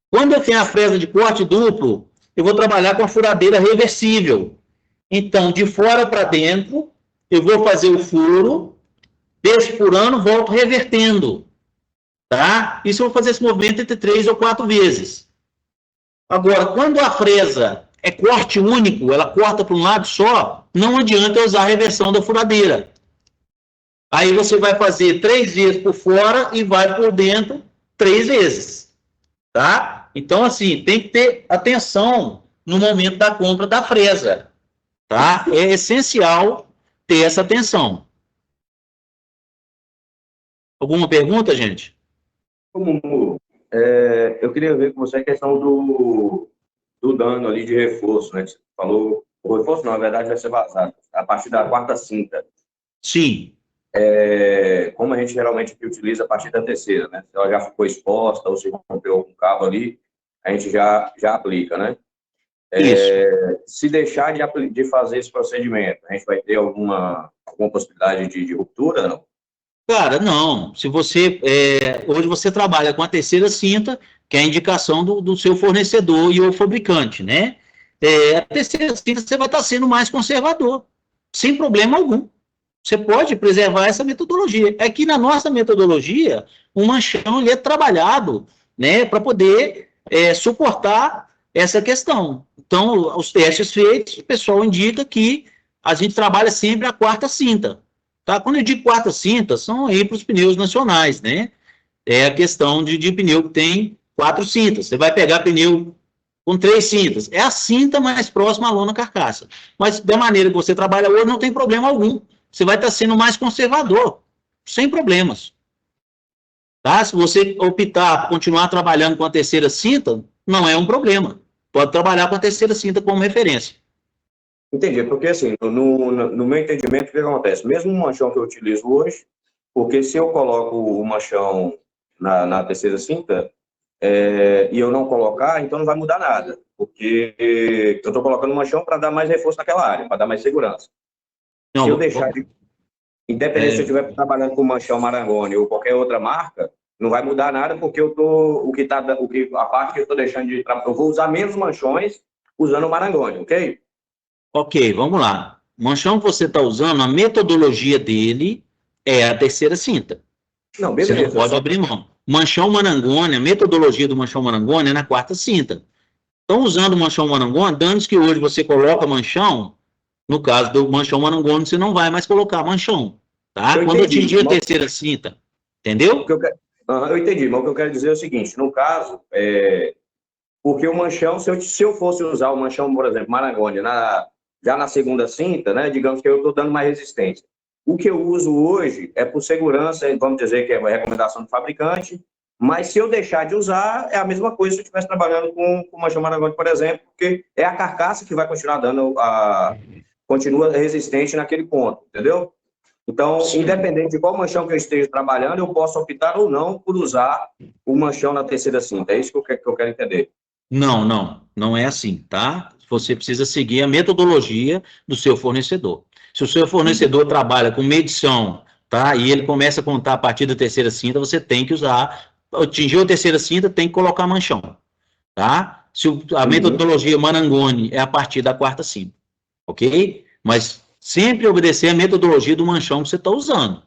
Quando eu tenho a fresa de corte duplo, eu vou trabalhar com a furadeira reversível. Então, de fora para dentro, eu vou fazer o furo, desfurando, volto revertendo. Tá? Isso eu vou fazer esse movimento entre 3 ou 4 vezes. Agora, quando a fresa é corte único, ela corta para um lado só, não adianta eu usar a reversão da furadeira. Aí você vai fazer 3 vezes por fora e vai por dentro 3 vezes. Tá? Então, assim, tem que ter atenção no momento da compra da fresa. Tá? É essencial ter essa atenção. Alguma pergunta, gente? Eu queria ver com você a questão do dano ali de reforço, né? Você falou, o reforço não, na verdade vai ser vazado, a partir da quarta cinta. Sim. Como a gente geralmente utiliza a partir da terceira, né? Se ela já ficou exposta ou se rompeu algum cabo ali, a gente já aplica, né? Se deixar de fazer esse procedimento, a gente vai ter alguma possibilidade de ruptura, não? Cara, não. Se você hoje você trabalha com a terceira cinta, que é a indicação do seu fornecedor e o fabricante, né? A terceira cinta você vai estar sendo mais conservador, sem problema algum. Você pode preservar essa metodologia. Aqui na nossa metodologia, o manchão ele é trabalhado, né, para poder suportar essa questão. Então, os testes feitos, o pessoal indica que a gente trabalha sempre a quarta cinta. Tá? Quando eu digo quarta cinta, são aí para os pneus nacionais, né? É a questão de pneu que tem 4 cintas. Você vai pegar pneu com 3 cintas. É a cinta mais próxima à lona carcaça. Mas da maneira que você trabalha hoje, não tem problema algum. Você vai estar sendo mais conservador, sem problemas. Tá? Se você optar por continuar trabalhando com a terceira cinta, não é um problema. Pode trabalhar com a terceira cinta como referência. Entendi, porque assim, no meu entendimento, o que acontece? Mesmo o manchão que eu utilizo hoje, porque se eu coloco o manchão na terceira cinta e eu não colocar, então não vai mudar nada, porque eu estou colocando o manchão para dar mais reforço naquela área, para dar mais segurança. Não, se eu deixar de... Independente se eu estiver trabalhando com manchão Marangoni ou qualquer outra marca, não vai mudar nada, porque a parte que eu estou deixando de trabalhar, eu vou usar menos manchões usando o Marangoni, ok? Ok, vamos lá. O manchão que você está usando, a metodologia dele é a terceira cinta. Não, beleza. Você não pode abrir mão. Manchão Marangoni, a metodologia do manchão Marangoni é na quarta cinta. Então, usando o manchão Marangoni, danos que hoje você coloca manchão, no caso do manchão Marangoni, você não vai mais colocar manchão. Tá? Quando atingir a terceira cinta. Entendeu? Eu entendi, mas o que eu quero dizer é o seguinte, no caso, porque o manchão, se eu fosse usar o manchão, por exemplo, Marangoni, já na segunda cinta, né, digamos que eu estou dando mais resistência. O que eu uso hoje é por segurança, vamos dizer que é uma recomendação do fabricante, mas se eu deixar de usar, é a mesma coisa se eu estivesse trabalhando com o manchão Marangoni, por exemplo, porque é a carcaça que vai continuar continua resistente naquele ponto, entendeu? Então, independente de qual manchão que eu esteja trabalhando, eu posso optar ou não por usar o manchão na terceira cinta. É isso que eu quero entender. Não é assim, tá? Você precisa seguir a metodologia do seu fornecedor. Se o seu fornecedor trabalha com medição, tá? E ele começa a contar a partir da terceira cinta, você tem que usar, atingiu a terceira cinta, tem que colocar manchão, tá? Se a metodologia Marangoni é a partir da quarta cinta, ok? Mas sempre obedecer a metodologia do manchão que você está usando,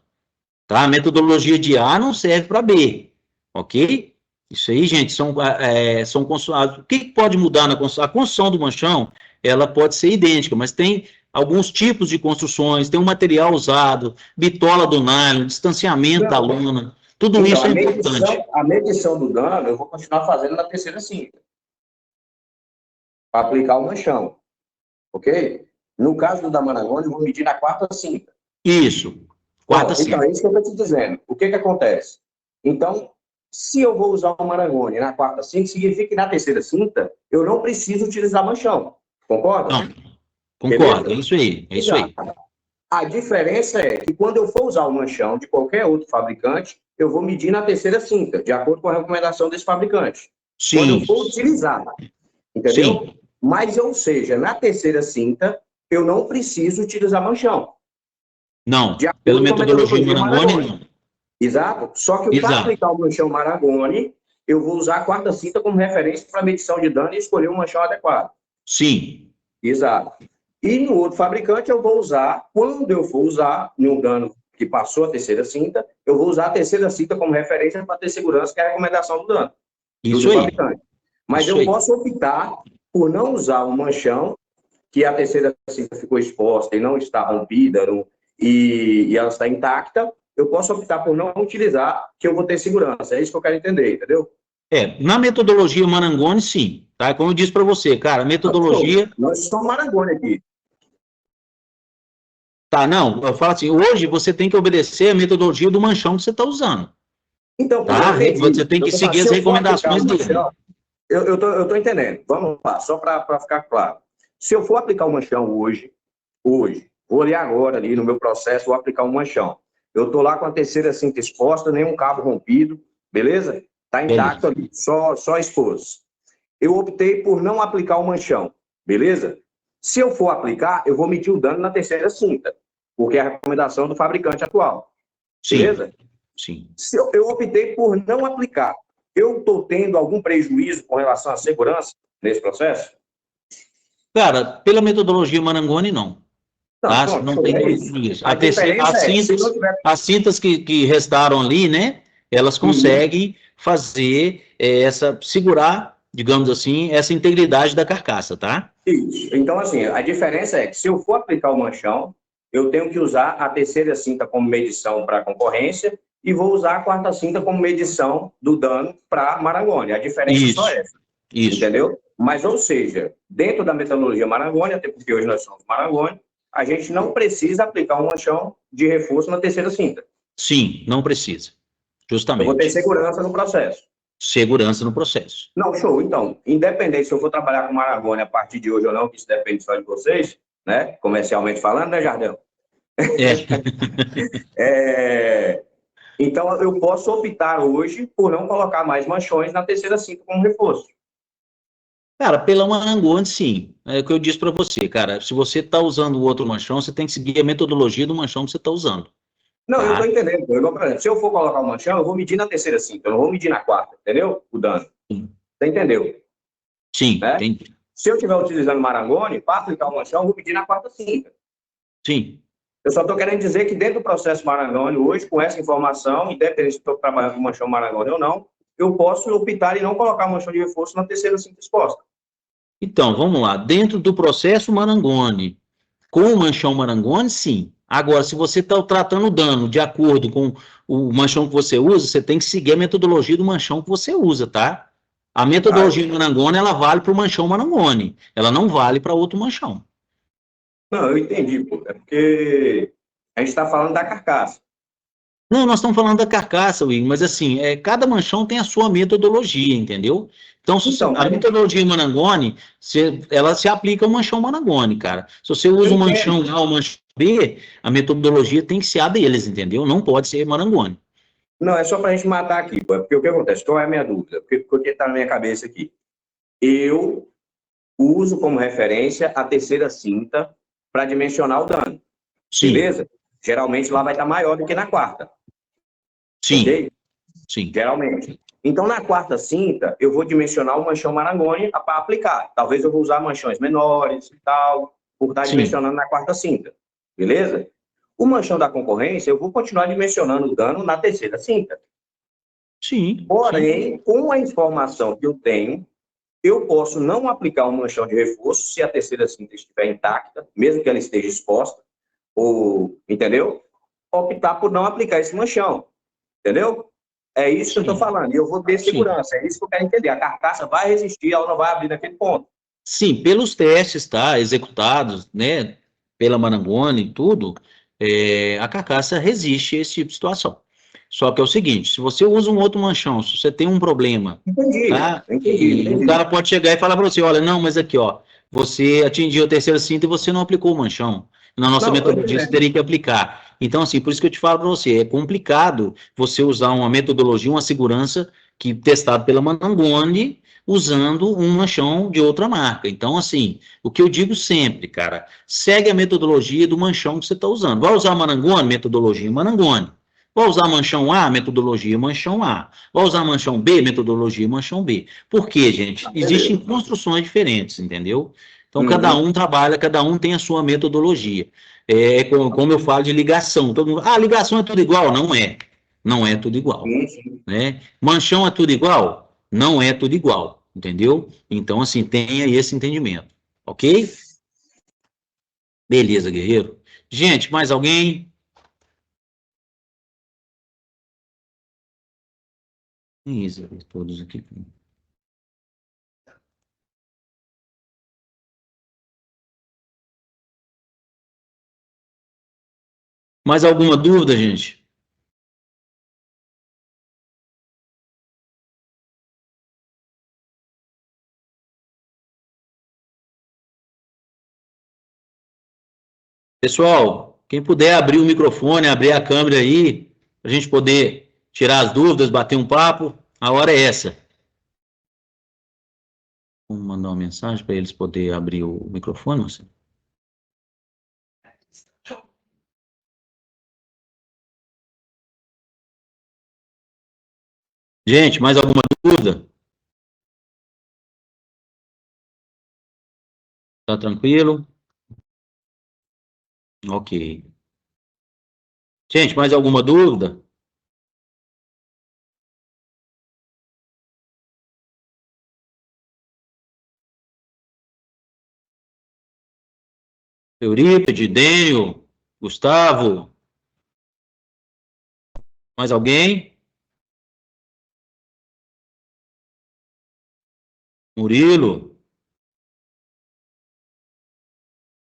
tá? A metodologia de A não serve para B, ok? Isso aí, gente, são o que pode mudar na construção? A construção do manchão, ela pode ser idêntica, mas tem alguns tipos de construções, tem um material usado, bitola do nylon, distanciamento da lona, Tudo Então, isso é importante. a medição do dano eu vou continuar fazendo na terceira cinta, para aplicar o manchão, ok? No caso do da Marangoni, eu vou medir na quarta cinta. Isso. Quarta Bom, então, cinta. é isso que eu estou te dizendo. O que acontece? Então, se eu vou usar o Marangoni na quarta cinta, significa que na terceira cinta eu não preciso utilizar manchão. Concorda? Não, concordo, Beleza? é isso aí, é isso aí. Exato. A diferença é que quando eu for usar o manchão de qualquer outro fabricante, eu vou medir na terceira cinta, de acordo com a recomendação desse fabricante. Quando eu Sim, for utilizar, entendeu? sim. Mas, ou seja, na terceira cinta, eu não preciso utilizar manchão, Não, de pela acordo com a metodologia metodologia Marangoni, Marangoni. não. Exato? Só que para Exato. aplicar o manchão Marangoni, eu vou usar a quarta cinta como referência para medição de dano e escolher um manchão adequado. Sim, Exato. E no outro fabricante, eu vou usar, quando eu for usar, em um dano que passou a terceira cinta, eu vou usar a terceira cinta como referência para ter segurança, que é a recomendação do dano, isso do aí, fabricante. Mas isso eu aí. posso optar por não usar um manchão, que a terceira cinta ficou exposta e não está rompida, e ela está intacta, eu posso optar por não utilizar, que eu vou ter segurança. É isso que eu quero entender, entendeu? Na metodologia Marangoni, sim. Tá? Como eu disse para você, cara, a metodologia. Nós estamos Marangoni aqui. Tá, não, eu falo assim, hoje você tem que obedecer a metodologia do manchão que você está usando. Então, pô, eu Tá? entendi. Você tem Eu que tô falando, seguir se as eu for aplicar recomendações o dele. manchão, eu tô entendendo. Vamos lá, só para ficar claro. Se eu for aplicar o manchão hoje, vou ali agora, ali no meu processo, vou aplicar um manchão. Eu estou lá com a terceira cinta exposta, nenhum cabo rompido, beleza? Está intacto Beleza. ali, só expôs. Eu optei por não aplicar o manchão, beleza? Se eu for aplicar, eu vou medir o dano na terceira cinta, porque é a recomendação do fabricante atual, Sim, beleza? sim. Se eu optei por não aplicar, eu estou tendo algum prejuízo com relação à segurança nesse processo? Cara, pela metodologia Marangoni, não. Não, Tá? pronto, Não show, tem é prejuízo isso. nisso. A diferença As é que se não cintas, tiver... as cintas que restaram ali, né? Elas conseguem fazer segurar, digamos assim, essa integridade da carcaça, tá? Isso. Então, assim, a diferença é que se eu for aplicar o manchão, eu tenho que usar a terceira cinta como medição para concorrência e vou usar a quarta cinta como medição do dano para Marangoni. A diferença é só Isso, essa, isso. entendeu? Mas, ou seja, dentro da metodologia Marangoni, até porque hoje nós somos Marangoni, a gente não precisa aplicar um manchão de reforço na terceira cinta. Sim, não precisa. Eu vou ter Justamente. segurança no processo. Segurança no processo. Não, show. Então, independente se eu for trabalhar com Marangoni a partir de hoje ou não, que isso depende só de vocês, né? Comercialmente falando, né, Jardel? É. Então, eu posso optar hoje por não colocar mais manchões na terceira cinta como reforço. Cara, pela Marangoni, sim. É o que eu disse para você, cara. Se você está usando o outro manchão, você tem que seguir a metodologia do manchão que você está usando, Não, eu estou tá? entendendo. Igual, por exemplo, se eu for colocar o manchão, eu vou medir na terceira cinta, eu não vou medir na quarta, entendeu? O dano. Sim, Você entendeu? sim, Né? tem. Se eu estiver utilizando Marangoni, para aplicar o manchão, eu vou medir na quarta cinta. Sim. Eu só estou querendo dizer que dentro do processo Marangoni, hoje, com essa informação, independente se estou trabalhando com manchão Marangoni ou não, eu posso optar em não colocar manchão de reforço na terceira cinta exposta. Então, vamos lá. Dentro do processo Marangoni, com o manchão Marangoni, sim. Agora, se você está tratando o dano de acordo com o manchão que você usa, você tem que seguir a metodologia do manchão que você usa, tá? A metodologia Marangoni, ela vale para o manchão Marangoni. Ela não vale para outro manchão. Não, eu entendi, pô. É porque a gente está falando da carcaça. Não, nós estamos falando da carcaça, Will, mas assim, cada manchão tem a sua metodologia, entendeu? Então, Então, a metodologia Marangoni, ela se aplica ao manchão Marangoni, cara. Se você eu usa o manchão entendo. A ou o manchão B, a metodologia tem que ser a deles, entendeu? Não pode ser Marangoni. Não, é só para a gente matar aqui, pô. É porque o que acontece? Qual é a minha dúvida? Porque está na minha cabeça aqui. Eu uso como referência a terceira cinta para dimensionar o dano, Sim, beleza? Geralmente lá vai estar maior do que na quarta, sim, ok? sim, Geralmente. Então, na quarta cinta, eu vou dimensionar o manchão Marangoni para aplicar. Talvez eu vou usar manchões menores e tal, por estar sim, dimensionando na quarta cinta, beleza? O manchão da concorrência, eu vou continuar dimensionando o dano na terceira cinta. sim, sim, Porém, com a informação que eu tenho, eu posso não aplicar um manchão de reforço se a terceira cinta estiver intacta, mesmo que ela esteja exposta, ou, entendeu? Optar por não aplicar esse manchão, entendeu? É isso que eu estou Sim. falando. E eu vou ter Sim. segurança. É isso que eu quero entender. A carcaça vai resistir, ela não vai abrir naquele ponto. Sim, pelos testes, tá, executados, né, pela Marangoni e tudo, a carcaça resiste a esse tipo de situação. Só que é o seguinte, se você usa um outro manchão, se você tem um problema, Entendi. tá, Entendi. e o cara pode chegar e falar para você, olha, não, mas aqui, ó, você atingiu a terceira cinta e você não aplicou o manchão. Na nossa Não, metodologia, você teria que aplicar. Então, assim, por isso que eu te falo para você, é complicado você usar uma metodologia, uma segurança que testado pela Marangoni, usando um manchão de outra marca. Então, assim, o que eu digo sempre, cara, segue a metodologia do manchão que você está usando. Vai usar Marangoni? Metodologia Marangoni. Vai usar manchão A? Metodologia manchão A. Vai usar manchão B? Metodologia manchão B. Por quê, gente? Existem construções diferentes, entendeu? Então, cada um trabalha, cada um tem a sua metodologia. Como eu falo de ligação. Todo mundo, ligação é tudo igual? Não é. Não é tudo igual. Né? Manchão é tudo igual? Não é tudo igual, entendeu? Então, assim, tenha esse entendimento, ok? Beleza, guerreiro. Gente, mais alguém? Isso, todos aqui. Mais alguma dúvida, gente? Pessoal, quem puder abrir o microfone, abrir a câmera aí, para a gente poder tirar as dúvidas, bater um papo, a hora é essa. Vamos mandar uma mensagem para eles poderem abrir o microfone, Marcelo? Gente, mais alguma dúvida? Tá tranquilo? Ok. Gente, mais alguma dúvida? Eurípede, Dênio, Gustavo, mais alguém? Murilo?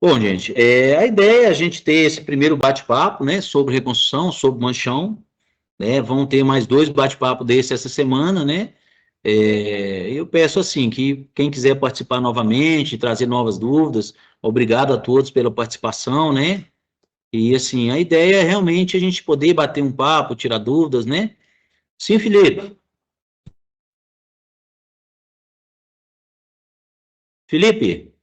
Bom, gente, a ideia é a gente ter esse primeiro bate-papo, né, sobre reconstrução, sobre manchão, né, vão ter mais 2 bate-papos desse essa semana, né, eu peço, assim, que quem quiser participar novamente, trazer novas dúvidas, obrigado a todos pela participação, né, e, assim, a ideia é realmente a gente poder bater um papo, tirar dúvidas, né. Sim, Felipe? Felipe?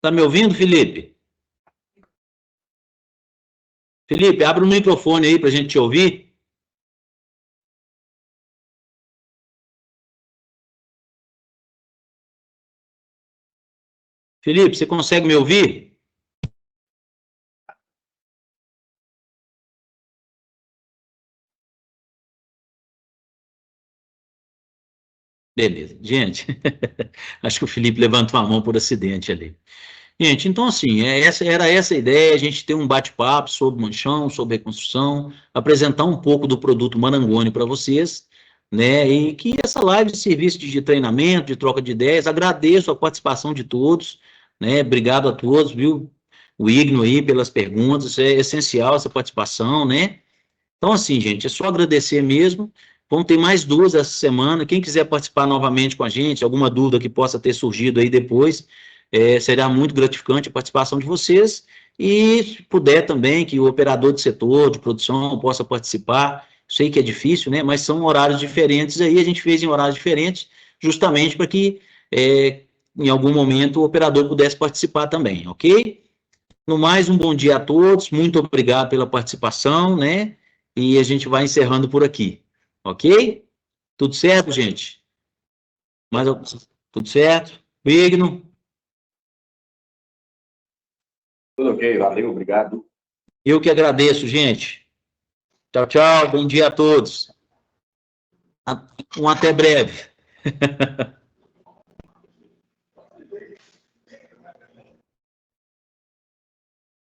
Tá me ouvindo, Felipe? Felipe, abre o microfone aí para a gente te ouvir. Felipe, você consegue me ouvir? Beleza. Gente, acho que o Felipe levantou a mão por acidente ali. Gente, então assim, era essa a ideia, a gente ter um bate-papo sobre manchão, sobre reconstrução, apresentar um pouco do produto Marangoni para vocês, né, e que essa live servisse de treinamento, de troca de ideias, agradeço a participação de todos, né, obrigado a todos, viu, o Igno aí pelas perguntas, é essencial essa participação, né. Então, assim, gente, é só agradecer mesmo. Vão ter mais 2 essa semana. Quem quiser participar novamente com a gente, alguma dúvida que possa ter surgido aí depois, será muito gratificante a participação de vocês. E, se puder também, que o operador de setor, de produção, possa participar. Sei que é difícil, né? Mas são horários diferentes aí. A gente fez em horários diferentes, justamente para que, em algum momento, o operador pudesse participar também, ok? No mais, um bom dia a todos, muito obrigado pela participação, né? E a gente vai encerrando por aqui, ok? Tudo certo, gente? Mais, tudo certo? Digno? Tudo ok, valeu, obrigado. Eu que agradeço, gente. Tchau, tchau, bom dia a todos. Um até breve.